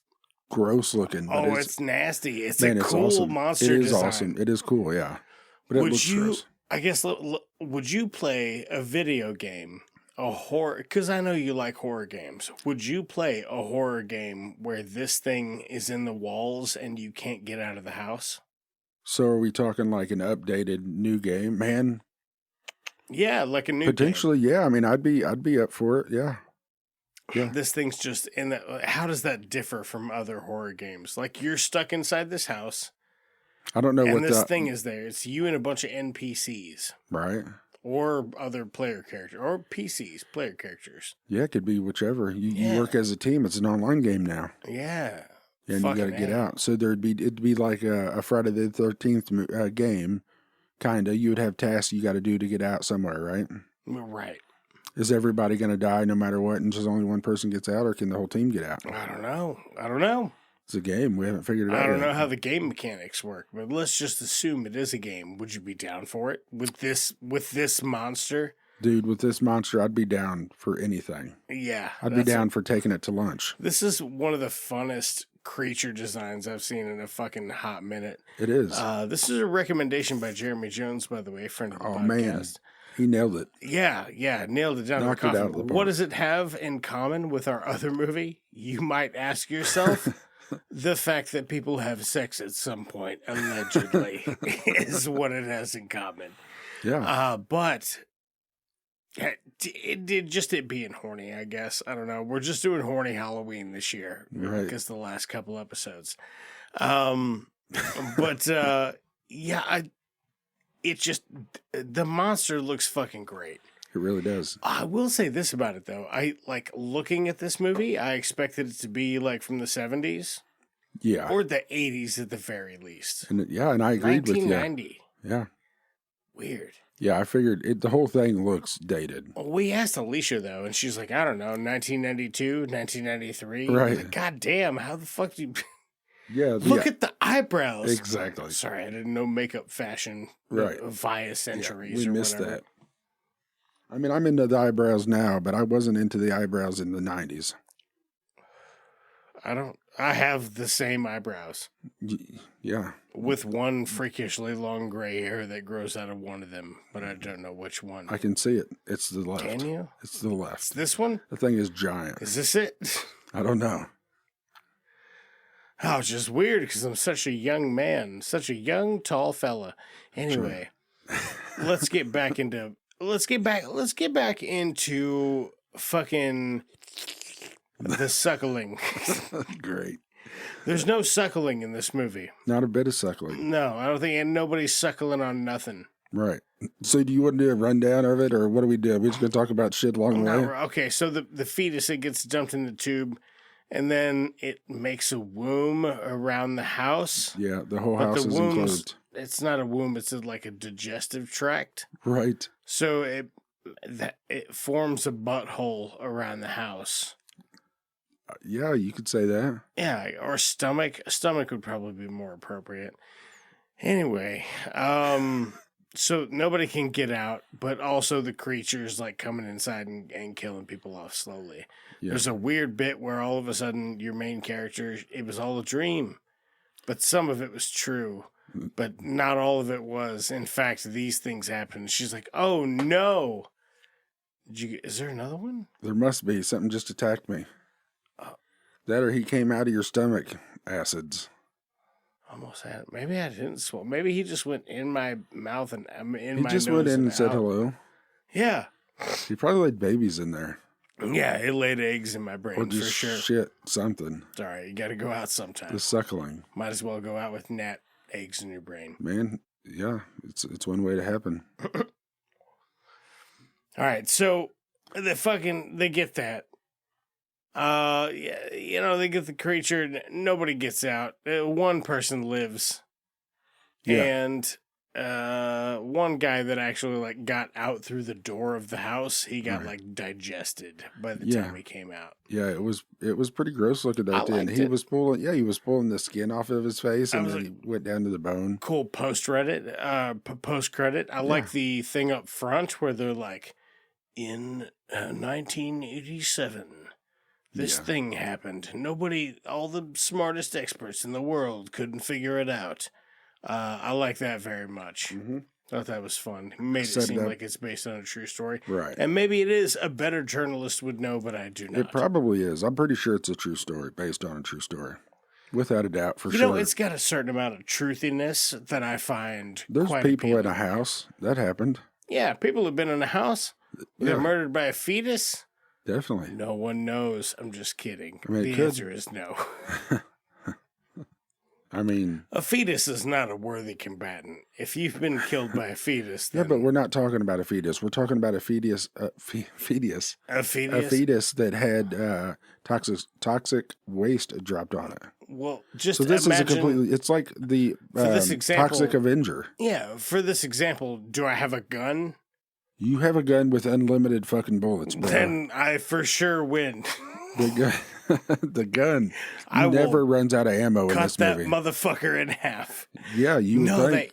gross looking. But it's nasty. It's man, a it's cool awesome. monster It is design. awesome. It is cool, yeah. But it looks gross. I guess, would you play a video game, a horror, because I know you like horror games. Would you play a horror game where this thing is in the walls and you can't get out of the house? So are we talking like an updated new game, man? Yeah, like a new Potentially, yeah. I mean, I'd be up for it. Yeah. Yeah. This thing's just in that. How does that differ from other horror games? Like you're stuck inside this house. I don't know and what this thing is there. It's you and a bunch of NPCs. Right. Or other player characters. Or PCs, player characters. Yeah, it could be whichever. You work as a team. It's an online game now. Yeah. And you got to get out. So it'd be like a Friday the 13th game, kind of. You would have tasks you got to do to get out somewhere, right? Right. Is everybody going to die no matter what, and just only one person gets out, or can the whole team get out? I don't know. It's a game. We haven't figured it out I don't yet. know how the game mechanics work, but let's just assume it is a game. Would you be down for it with this monster? Dude, with this monster, I'd be down for anything. Yeah. I'd be down for taking it to lunch. This is one of the funnest creature designs I've seen in a fucking hot minute. It is. This is a recommendation by Jeremy Jones, by the way, friend of the podcast. Man. He nailed it. Yeah, nailed it down. Knocked it out of the park. What does it have in common with our other movie? You might ask yourself. The fact that people have sex at some point, allegedly, is what it has in common. Yeah. But it being horny, I guess. I don't know. We're just doing horny Halloween this year. Right. Because the last couple episodes. But the monster looks fucking great. It really does. I will say this about it, though. I like looking at this movie, I expected it to be like from the 70s. Yeah. Or the 80s at the very least. And I agreed with you. 1990. Yeah. Weird. Yeah, I figured the whole thing looks dated. We asked Alicia, though, and she's like, I don't know, 1992, 1993. Right. Like, God damn, how the fuck do you... Yeah. Look at the eyebrows. Exactly. Sorry, I didn't know makeup fashion right. via centuries we or missed whatever. that. I mean, I'm into the eyebrows now, but I wasn't into the eyebrows in the 90s. I have the same eyebrows. Yeah. With one freakishly long gray hair that grows out of one of them, but I don't know which one. I can see it. It's the left. Can you? It's the left. It's this one? The thing is giant. Is this it? I don't know. Oh, it's just weird because I'm such a young man, such a young, tall fella. Anyway, let's get back into fucking the suckling. Great. There's no suckling in this movie. Not a bit of suckling. No, I don't think, and nobody's suckling on nothing. Right. So do you want to do a rundown of it, or what do we do? We're just going to talk about shit along the way? Okay, so the fetus, it gets dumped in the tube, and then it makes a womb around the house. Yeah, the whole house is enclosed. It's not a womb, it's like a digestive tract. Right. So it forms a butthole around the house. Yeah, you could say that. Yeah, or stomach. A stomach would probably be more appropriate. Anyway, So nobody can get out, but also the creature's like coming inside and killing people off slowly. Yeah. There's a weird bit where all of a sudden your main character, it was all a dream, but some of it was true, but not all of it was. In fact, these things happened. She's like, "Oh no!" Is there another one? There must be. Something just attacked me. That or he came out of your stomach acids. Almost had it. Maybe I didn't swallow. Maybe he just went in my mouth and in my nose. He just went in and said out. hello. Yeah. He probably laid babies in there. Yeah, it laid eggs in my brain Or just for sure. shit, something. It's all right. You got to go out sometime. The suckling. Might as well go out with gnat eggs in your brain. Man, yeah, it's one way to happen. All right, so they get that. Yeah, you know, they get the creature. Nobody gets out. One person lives, Yeah. and one guy that actually like got out through the door of the house, he got like digested by the time he came out. Yeah, it was pretty gross looking at the end. He was pulling the skin off of his face, and then he went down to the bone. Cool post credit. I like the thing up front where they're like, in 1987. This thing happened. All the smartest experts in the world couldn't figure it out. I like that very much. Mm-hmm. Thought that was fun. It made it seem like it's based on a true story. Right. And maybe it is. A better journalist would know, but I do not. It probably is. I'm pretty sure it's a true story, based on a true story. Without a doubt, for sure. You know, it's got a certain amount of truthiness that I find There's quite people appealing. in a house. That happened. Yeah, people have been in a house. Got murdered by a fetus. Definitely. No one knows. I'm just kidding. I mean, the answer is no. I mean, a fetus is not a worthy combatant. If you've been killed by a fetus, then... yeah, but we're not talking about a fetus. We're talking about a fetus. Fetus. A fetus. A fetus that had toxic waste dropped on it. Well, just so this imagine, is a completely. It's like the Toxic Avenger. Yeah. For this example, do I have a gun? You have a gun with unlimited fucking bullets, bro. Then I for sure win. The gun never runs out of ammo in this movie. Cut that motherfucker in half. Yeah,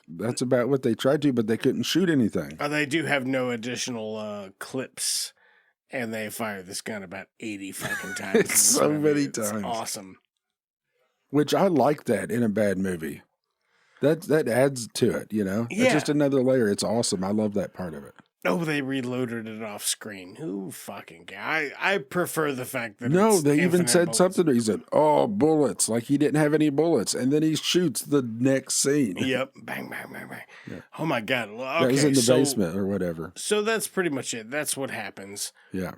that's about what they tried to, but they couldn't shoot anything. They do have no additional clips, and they fire this gun about 80 fucking times. So many times. It's awesome. Which I like that in a bad movie. That adds to it, you know? Yeah. It's just another layer. It's awesome. I love that part of it. Oh, they reloaded it off screen. Who fucking guy? I prefer the fact that they even said bullets. something. He said, "Oh, bullets!" Like he didn't have any bullets, and then he shoots the next scene. Yep, bang, bang, bang, bang. Yeah. Oh my god! Okay, that was in the basement or whatever. So that's pretty much it. That's what happens. Yeah.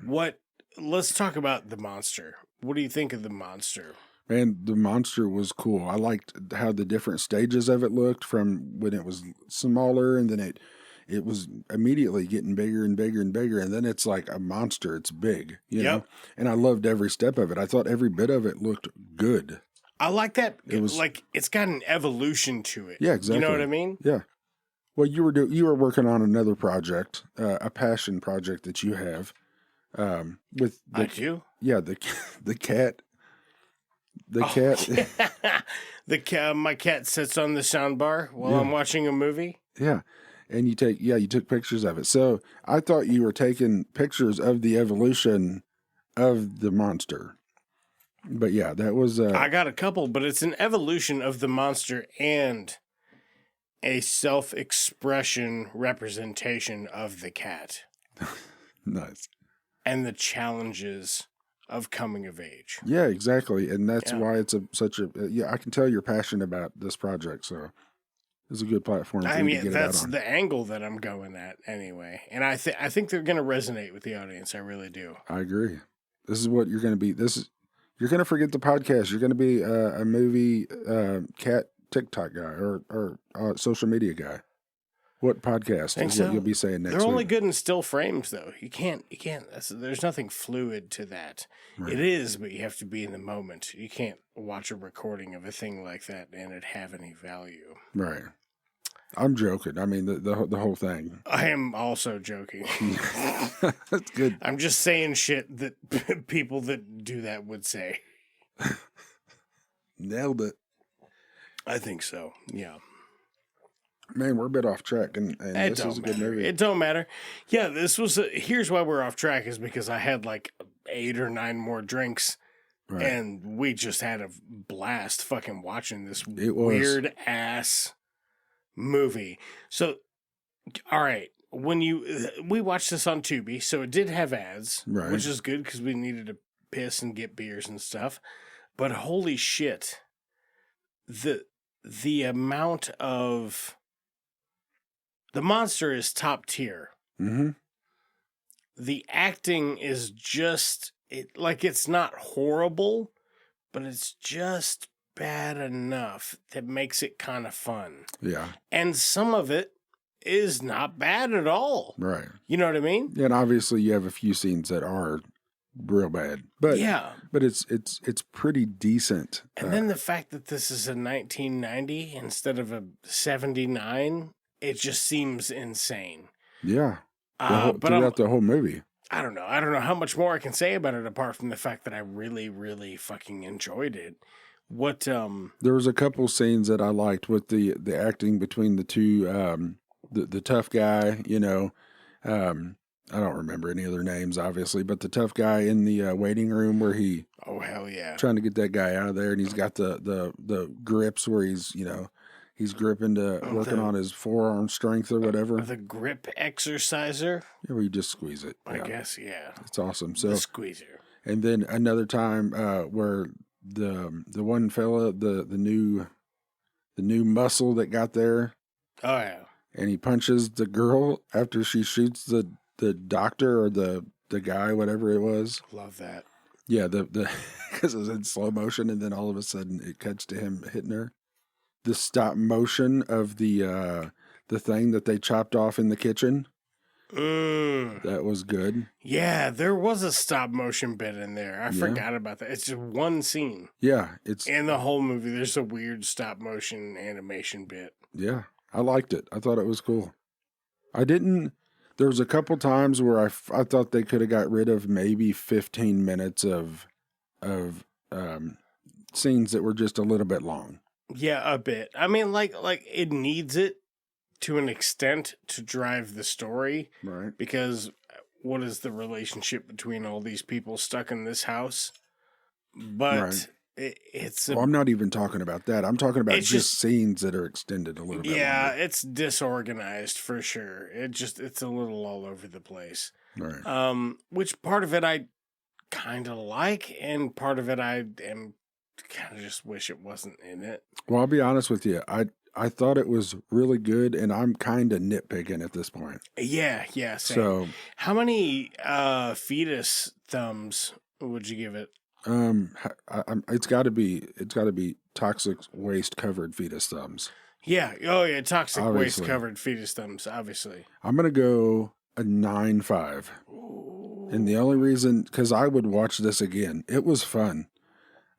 Let's talk about the monster. What do you think of the monster? Man, the monster was cool. I liked how the different stages of it looked from when it was smaller, and then it was immediately getting bigger and bigger and bigger. And then it's like a monster. It's big, you know? And I loved every step of it. I thought every bit of it looked good. I like that. It's got an evolution to it. Yeah, exactly. You know what I mean? Yeah. Well, you were working on another project, a passion project that you have. With I do? Yeah, the cat. The cat. My cat sits on the soundbar while I'm watching a movie. Yeah. And you took pictures of it. So I thought you were taking pictures of the evolution of the monster. But yeah, that was... I got a couple, but it's an evolution of the monster and a self-expression representation of the cat. Nice. And the challenges of coming of age. Yeah, exactly. And that's why it's I can tell you're passionate about this project, so... It's a good platform for you to get it out on. That's the angle that I'm going at anyway. And I think they're going to resonate with the audience. I really do. I agree. This is what you're going to be. You're going to forget the podcast. You're going to be a movie cat TikTok guy or social media guy. What podcast is what you'll be saying next week? They're only good in still frames, though. You can't. There's nothing fluid to that. Right. It is, but you have to be in the moment. You can't watch a recording of a thing like that and it have any value. Right. I'm joking. I mean, the whole thing. I am also joking. That's good. I'm just saying shit that people that do that would say. Nailed it. I think so. Yeah. Man, we're a bit off track, and this is a good movie. It don't matter. Yeah, this was. Here's why we're off track is because I had like 8 or 9 more drinks, Right. and we just had a blast fucking watching this It was. weird ass movie. So, all right, we watched this on Tubi, so it did have ads, Right. which is good because we needed to piss and get beers and stuff. But holy shit, the amount of the monster is top tier. Mm-hmm. The acting is just it's not horrible, but it's just bad enough that makes it kind of fun. Yeah. And some of it is not bad at all. Right. You know what I mean? And obviously, you have a few scenes that are real bad, but yeah, but it's pretty decent. And then the fact that this is a 1990 instead of a 79, it just seems insane. Yeah. But throughout the whole movie. I don't know. I don't know how much more I can say about it apart from the fact that I really, really fucking enjoyed it. What There was a couple scenes that I liked with the acting between the two, the tough guy, I don't remember any other names, obviously, but the tough guy in the waiting room where he, oh hell yeah, trying to get that guy out of there, and he's got the grips where he's he's gripping to working on his forearm strength or whatever. The grip exerciser. Yeah, where you just squeeze it. I guess, yeah. It's awesome. So the squeezer. And then another time where the one fella, the new muscle that got there. Oh yeah. And he punches the girl after she shoots the doctor or the guy, whatever it was. Love that. Yeah, the because it was in slow motion, and then all of a sudden it cuts to him hitting her. The stop motion of the thing that they chopped off in the kitchen. That was good. Yeah, there was a stop motion bit in there. I forgot about that. It's just one scene. Yeah, it's in the whole movie. There's a weird stop motion animation bit. Yeah, I liked it. I thought it was cool. There was a couple times where I thought they could have got rid of maybe 15 minutes of scenes that were just a little bit long. Yeah, a bit. I mean, like it needs it to an extent to drive the story. Right. Because what is the relationship between all these people stuck in this house? But it's... I'm not even talking about that. I'm talking about just scenes that are extended a little bit. Yeah, longer. it's disorganized for sure. It's a little all over the place. Right. Which part of it I kind of like, and part of it I am kind of just wish it wasn't in it. Well, I'll be honest with you. I thought it was really good, and I'm kind of nitpicking at this point. Yeah, same. So, how many fetus thumbs would you give it? It's got to be toxic waste covered fetus thumbs. Yeah. Oh yeah, toxic waste covered fetus thumbs. Obviously, I'm gonna go a 9.5. And the only reason, because I would watch this again. It was fun.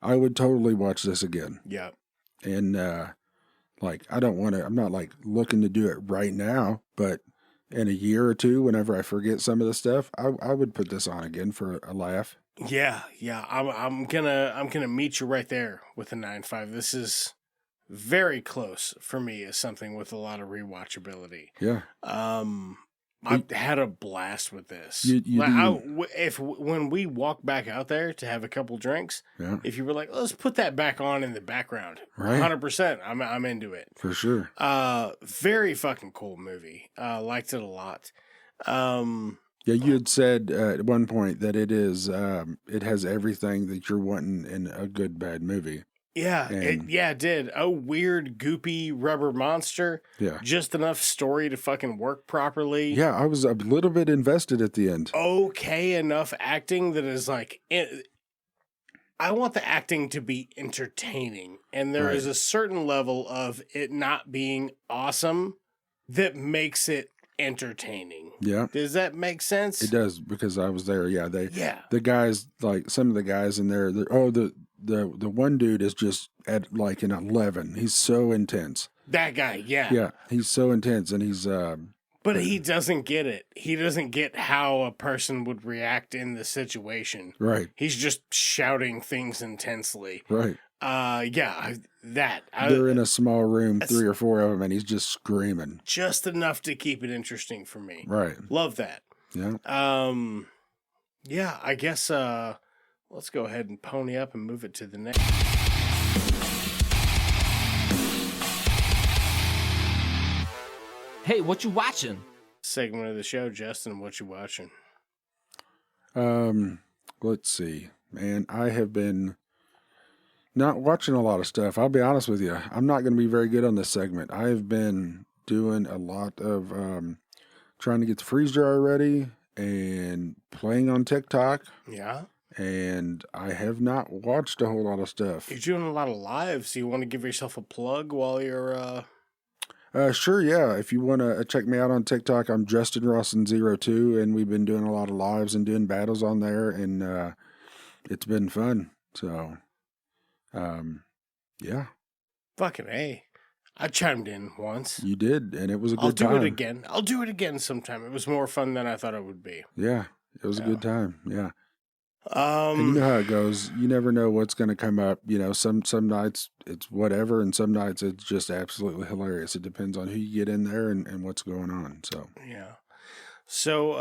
I would totally watch this again. Yeah. And I'm not like looking to do it right now, but in a year or two, whenever I forget some of the stuff, I would put this on again for a laugh. Yeah. I'm gonna meet you right there with a 9.5. This is very close for me as something with a lot of rewatchability. Yeah. I had a blast with this. When we walk back out there to have a couple drinks, if you were like, let's put that back on in the background, right? 100%, I'm into it for sure. Very fucking cool movie. Liked it a lot. Yeah, you had said at one point that it has everything that you're wanting in a good bad movie. Yeah, it did. A weird, goopy rubber monster. Yeah. Just enough story to fucking work properly. Yeah, I was a little bit invested at the end. Okay enough acting that is like... I want the acting to be entertaining. And there is a certain level of it not being awesome that makes it entertaining. Yeah. Does that make sense? It does, because I was there. Yeah, the guys, like some of the guys in there, the one dude is just at like an 11. He's so intense. That guy, yeah. Yeah, he's so intense, and he's but he doesn't get it. He doesn't get how a person would react in the situation. Right. He's just shouting things intensely. Right. Yeah, They're in a small room, 3 or 4 of them, and he's just screaming. Just enough to keep it interesting for me. Right. Love that. Yeah. Yeah, I guess, let's go ahead and pony up and move it to the next. Hey, what you watching? Segment of the show, Justin, what you watching? Let's see. Man, I have been not watching a lot of stuff. I'll be honest with you. I'm not going to be very good on this segment. I have been doing a lot of trying to get the freeze dryer ready and playing on TikTok. Yeah. And I have not watched a whole lot of stuff. You're doing a lot of lives. You want to give yourself a plug while you're Sure, yeah. If you want to check me out on TikTok, I'm Justin Rawson02, and we've been doing a lot of lives and doing battles on there, and it's been fun. So, yeah. Fucking A. I chimed in once. You did, and it was a good time. I'll do it again. I'll do it again sometime. It was more fun than I thought it would be. Yeah, it was a good time. Yeah. And you know how it goes. You never know what's going to come up. You know, some nights it's whatever, and some nights it's just absolutely hilarious. It depends on who you get in there and what's going on. So yeah. So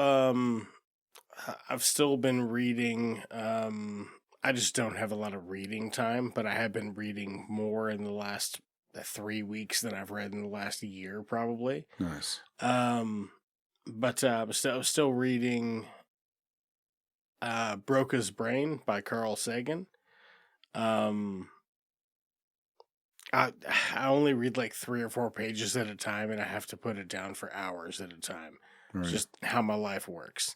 I've still been reading. I just don't have a lot of reading time, but I have been reading more in the last 3 weeks than I've read in the last year, probably. Nice. But I was still reading Broca's Brain by Carl Sagan. I only read like 3 or 4 pages at a time, and I have to put it down for hours at a time. Right. Just how my life works.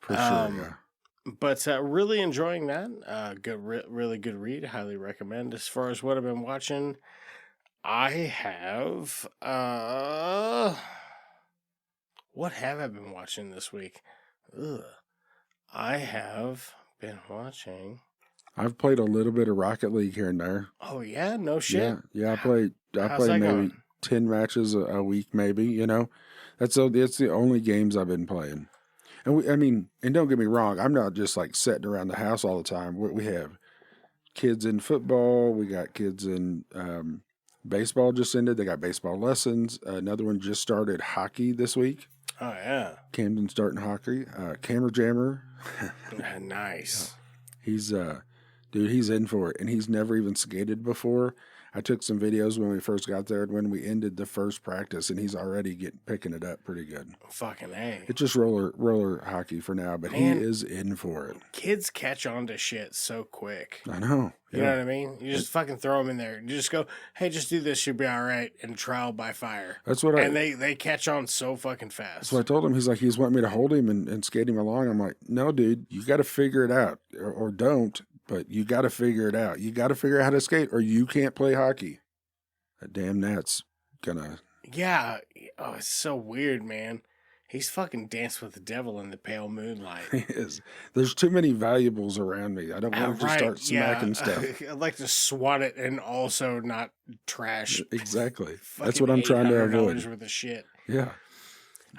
For sure, yeah. But really enjoying that. Really good read. Highly recommend. As far as what I've been watching, I have what have I been watching this week? I have been watching. I've played a little bit of Rocket League here and there. Oh yeah, no shit. Yeah. I play maybe going? 10 matches a week, maybe. You know, that's the only games I've been playing. And and don't get me wrong, I'm not just like sitting around the house all the time. We have kids in football. We got kids in baseball. Just ended. They got baseball lessons. Another one just started hockey this week. Oh yeah, Camden's starting hockey. Camera Jammer. Nice. He's dude, he's in for it, and he's never even skated before. I took some videos when we first got there and when we ended the first practice, and he's already picking it up pretty good. Fucking A. It's just roller hockey for now, but Man, he is in for it. Kids catch on to shit so quick. I know. You know what I mean? You just fucking throw them in there. You just go, hey, just do this, you'll be all right, and trial by fire. That's what And they catch on so fucking fast. That's what I told him. He's like, he's wanting me to hold him and skate him along. I'm like, no, dude, you got to figure it out, or don't, but you got to figure it out. You got to figure out how to skate, or you can't play hockey. That damn Nat's gonna... Yeah. Oh, it's so weird, man. He's fucking danced with the devil in the pale moonlight. He is. There's too many valuables around me. I don't want to start smacking stuff. I'd like to swat it and also not trash. Exactly. That's what I'm trying to avoid. Worth of shit. Yeah.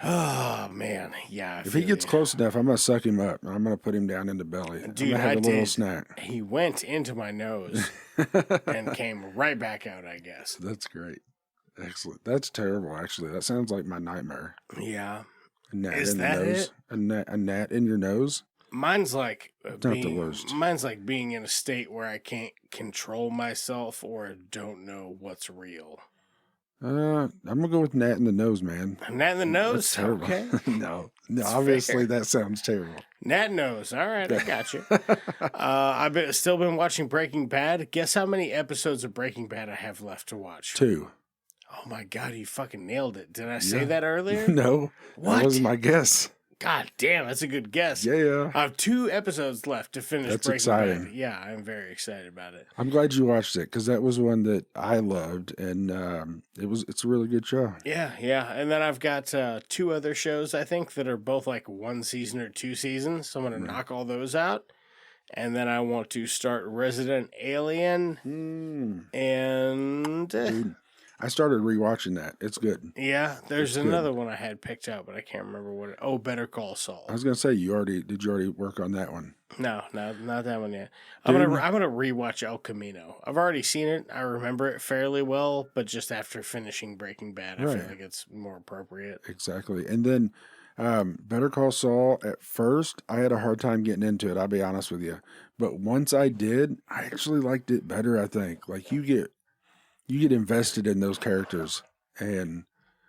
Oh, man. Yeah. If he gets close enough, I'm going to suck him up. I'm going to put him down in the belly. Dude, I'm going to have a little snack. He went into my nose and came right back out, I guess. That's great. Excellent. That's terrible, actually. That sounds like my nightmare. Yeah. A gnat Is in that the nose. it? A gnat in your nose? Mine's like not the worst. Mine's like being in a state where I can't control myself or don't know what's real. I'm gonna go with gnat in the nose, man. A gnat in the nose? That's terrible. Okay. No, obviously that sounds terrible. Gnat nose. All right, I got you. I've still been watching Breaking Bad. Guess how many episodes of Breaking Bad I have left to watch? 2. Oh my God, you fucking nailed it. Did I say that earlier? No. What? That was my guess. God damn, that's a good guess. Yeah. I have 2 episodes left to finish That's Breaking exciting. Bad. Yeah, I'm very excited about it. I'm glad you watched it because that was one that I loved, and it's a really good show. Yeah. And then I've got 2 other shows, I think, that are both like 1 season or 2 seasons. So I'm going to knock all those out. And then I want to start Resident Alien. And... Dude, I started rewatching that. It's good. Yeah, there's It's another good. one I had picked out, but I can't remember what it... Oh, Better Call Saul. I was gonna say, did you already work on that one? No, not that one yet. Dude. I'm gonna rewatch El Camino. I've already seen it. I remember it fairly well, but just after finishing Breaking Bad, I feel like it's more appropriate. Exactly. And then Better Call Saul, at first, I had a hard time getting into it, I'll be honest with you. But once I did, I actually liked it better, I think. Like, you get invested in those characters, and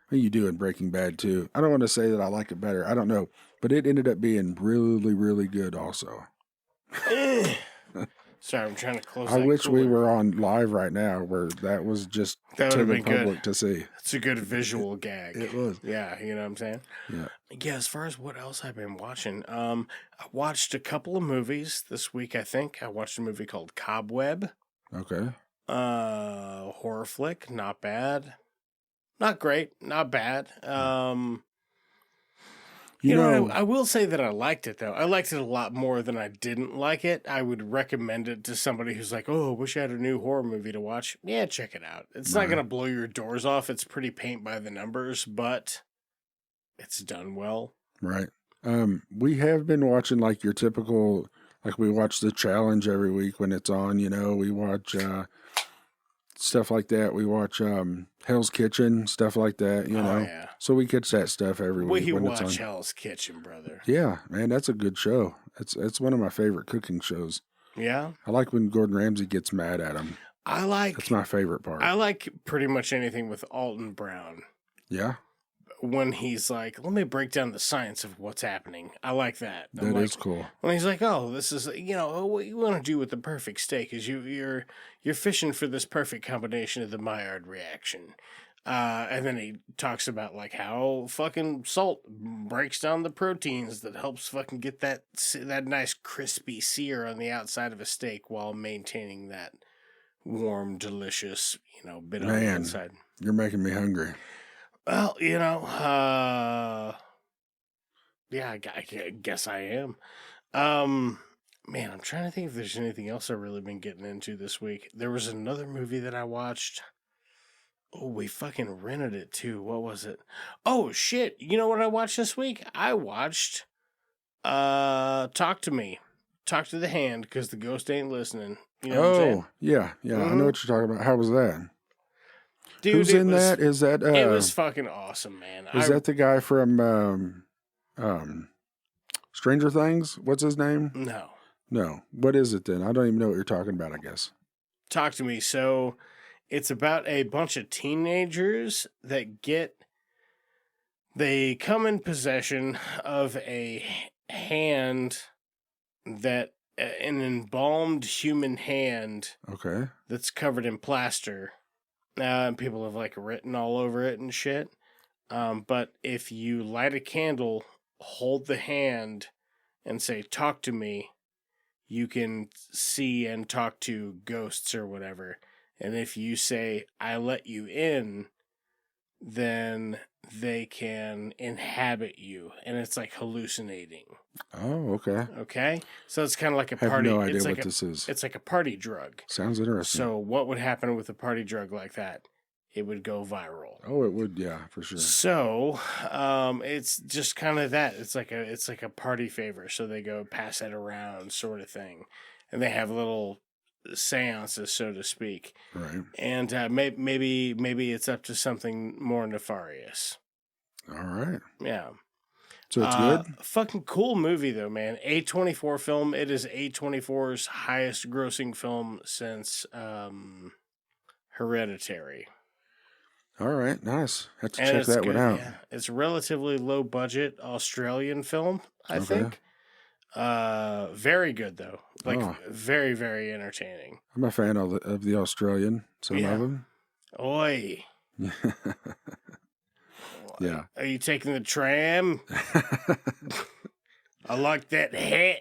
you do in Breaking Bad, too. I don't want to say that I like it better. I don't know. But it ended up being really, really good also. Sorry, I'm trying to close. I wish we were on live right now where that was just That to would the have been public good. to see. It's a good visual gag. It was. Yeah, you know what I'm saying? Yeah. Yeah, as far as what else I've been watching, I watched a couple of movies this week, I think. I watched a movie called Cobweb. Okay. Horror flick, not bad. Not great, not bad. You know, I will say that I liked it, though. I liked it a lot more than I didn't like it. I would recommend it to somebody who's like, oh, I wish I had a new horror movie to watch. Yeah, check it out. It's not going to blow your doors off. It's pretty paint by the numbers, but it's done well. Right. We have been watching like your typical, like we watch The Challenge every week when it's on, you know, we watch stuff like that. We watch Hell's Kitchen, stuff like that, you know. Yeah. So we catch that stuff every week We when watch it's on. Hell's Kitchen, brother. Yeah, man, that's a good show. It's one of my favorite cooking shows. Yeah? I like when Gordon Ramsay gets mad at him. That's my favorite part. I like pretty much anything with Alton Brown. Yeah? When he's like, let me break down the science of what's happening. I like that. That is cool. When he's like, oh, this is, you know, what you want to do with the perfect steak is you're fishing for this perfect combination of the Maillard reaction. And then he talks about like how fucking salt breaks down the proteins that helps fucking get that nice crispy sear on the outside of a steak while maintaining that warm, delicious, you know, bit on the inside. You're making me hungry. Well, you know, yeah, I guess I am. Man, I'm trying to think if there's anything else I've really been getting into this week. There was another movie that I watched. Oh, we fucking rented it too. What was it? Oh, shit. You know what I watched this week? I watched Talk to Me. Talk to the Hand, because the ghost ain't listening. You know what I'm saying? Yeah. I know what you're talking about. How was that? Dude, who's in that? Is that it was fucking awesome, man. Is that the guy from Stranger Things? What's his name? No. What is it then? I don't even know what you're talking about, I guess. Talk to Me. So it's about a bunch of teenagers that they come in possession of a hand that an embalmed human hand. Okay. That's covered in plaster. And people have like written all over it and shit. But if you light a candle, hold the hand, and say, talk to me, you can see and talk to ghosts or whatever. And if you say, I let you in, then they can inhabit you. And it's like hallucinating. Oh, okay. Okay? So it's kind of like a party. I have no idea what this is. It's like a party drug. Sounds interesting. So what would happen with a party drug like that? It would go viral. Oh, it would, yeah, for sure. So, it's just kind of that. It's like a party favor. So they go pass it around, sort of thing, and they have little seances, so to speak. Right. And maybe it's up to something more nefarious. All right. Yeah. So it's good? Fucking cool movie, though, man. A24 film. It is A24's highest grossing film since Hereditary. All right. Nice. Have to check that one out. Yeah. It's a relatively low budget Australian film, I think. Very good, though. Like, very, very entertaining. I'm a fan of the Australian, some of them. Oi. Yeah. Are you taking the tram? I like that hat.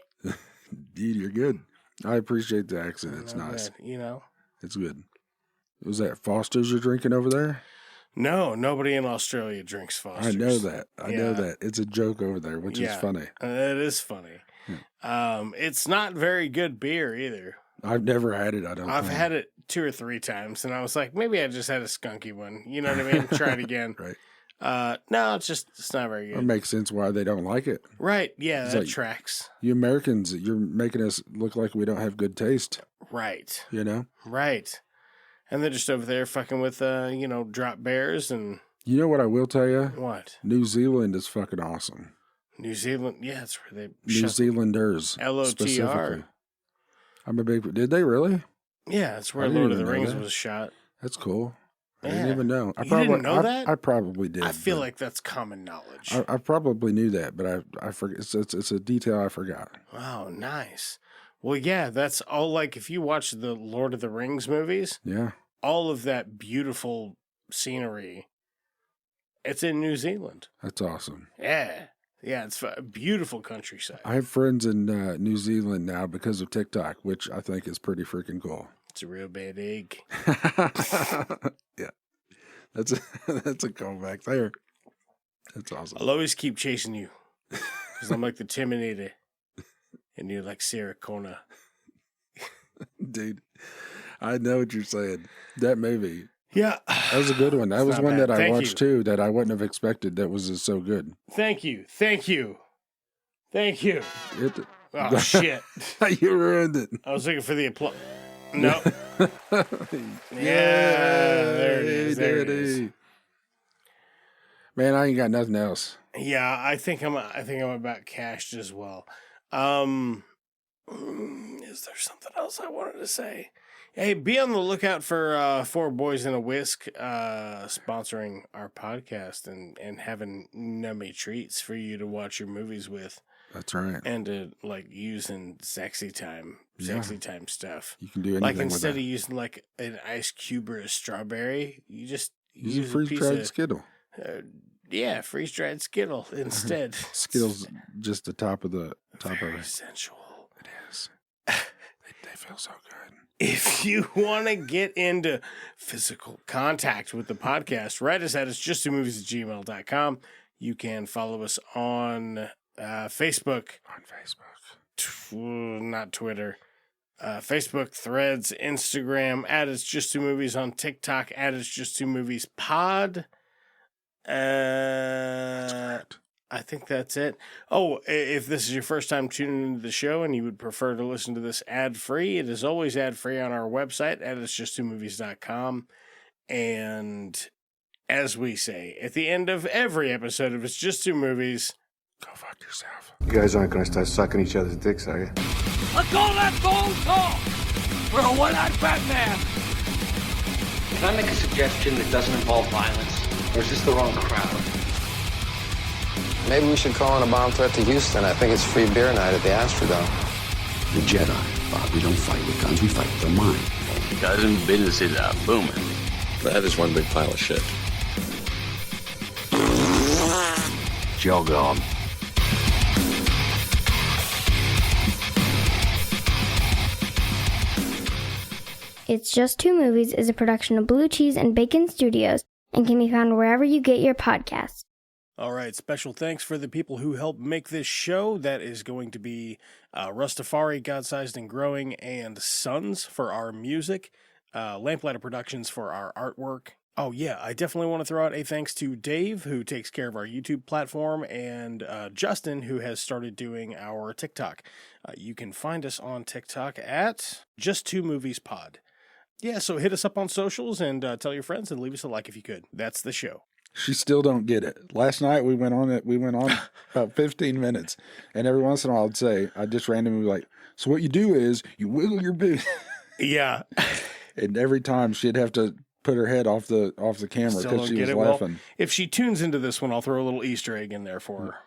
Dude, you're good. I appreciate the accent. It's nice. Bad, you know? It's good. Was that Foster's you're drinking over there? No, nobody in Australia drinks Foster's. I know that. I know that. It's a joke over there, which is funny. It is funny. It's not very good beer either. I've never had it. I don't. I've think. had it 2 or 3 times, and I was like, maybe I just had a skunky one. You know what I mean? Try it again. Right. No, it's not very good. It makes sense why they don't like it. Right. Yeah, It's that like, tracks. You Americans, you're making us look like we don't have good taste. Right. You know? Right. And they're just over there fucking with, drop bears and... You know what I will tell you? What? New Zealand is fucking awesome. New Zealand? Yeah, that's where they... New Zealanders. LOTR. Specifically. I'm a big... Did they really? Yeah, that's where Lord of the Rings was shot. That's cool. I Yeah. didn't even know. You didn't know that? I probably did. I feel like that's common knowledge. I probably knew that, but I forget. It's a detail I forgot. Oh, nice. Well, yeah, that's all. Like, if you watch the Lord of the Rings movies, Yeah. all of that beautiful scenery, it's in New Zealand. That's awesome. Yeah. Yeah, it's a beautiful countryside. I have friends in New Zealand now because of TikTok, which I think is pretty freaking cool. It's a real bad egg. Yeah. That's a callback there. That's awesome. I'll always keep chasing you because I'm like the Terminator and you're like Sarah Connor. Dude, I know what you're saying. That movie. Yeah. That was a good one. That It's was not one bad. that I Thank watched you. too that I wouldn't have expected that was so good. Thank you. Thank you. Thank you. It, Oh, shit. you ruined it. I was looking for the applause. No. Yeah, there it is. There it is. Man, I ain't got nothing else. Yeah, I think I'm about cashed as well. Is there something else I wanted to say? Hey, be on the lookout for Four Boys in a Whisk sponsoring our podcast and having nummy treats for you to watch your movies with. That's right. And to use in sexy time stuff. You can do anything like with instead that. of using like an ice cube or a strawberry, you just Use a piece freeze-dried of- Skittle. Yeah, freeze-dried Skittle instead. Skittle's just the top of it. Very sensual. It is. They feel so good. If you want to get into physical contact with the podcast, write us at itsjusttwomovies@gmail.com. You can follow us on Facebook. On Facebook. Not Twitter. Facebook, Threads, Instagram, at It's Just Two Movies, on TikTok, at It's Just Two Movies Pod. That's correct. I think that's it. Oh, if this is your first time tuning into the show and you would prefer to listen to this ad-free, it is always ad-free on our website at itsjusttwomovies.com. And as we say at the end of every episode of It's Just Two Movies, go fuck yourself. You guys aren't gonna start sucking each other's dicks, are you? Let's call that gold talk for a one-eyed Batman. Can I make a suggestion that doesn't involve violence? Or is this the wrong crowd? Maybe we should call in a bomb threat to Houston. I think it's free beer night at the Astrodome. The Jedi, Bob. We don't fight with guns, we fight with our mind. Cousin business is booming. That is one big pile of shit. Jog on. It's Just Two Movies is a production of Blue Cheese and Bacon Studios and can be found wherever you get your podcasts. all right, special thanks for the people who helped make this show. That is going to be Russ Tafari, God-Sized and Growing, and Sons for our music, Lamplighter Productions for our artwork. Oh, yeah, I definitely want to throw out a thanks to Dave, who takes care of our YouTube platform, and Justin, who has started doing our TikTok. You can find us on TikTok at Just Two Movies Pod. Yeah, so hit us up on socials and tell your friends and leave us a like if you could. That's the show. She still don't get it. Last night we went on about 15 minutes, and every once in a while I'd just randomly be like, so what you do is you wiggle your boot. Yeah. And every time she'd have to put her head off the camera Still because don't she was get it. laughing. Well, if she tunes into this one, I'll throw a little Easter egg in there for her.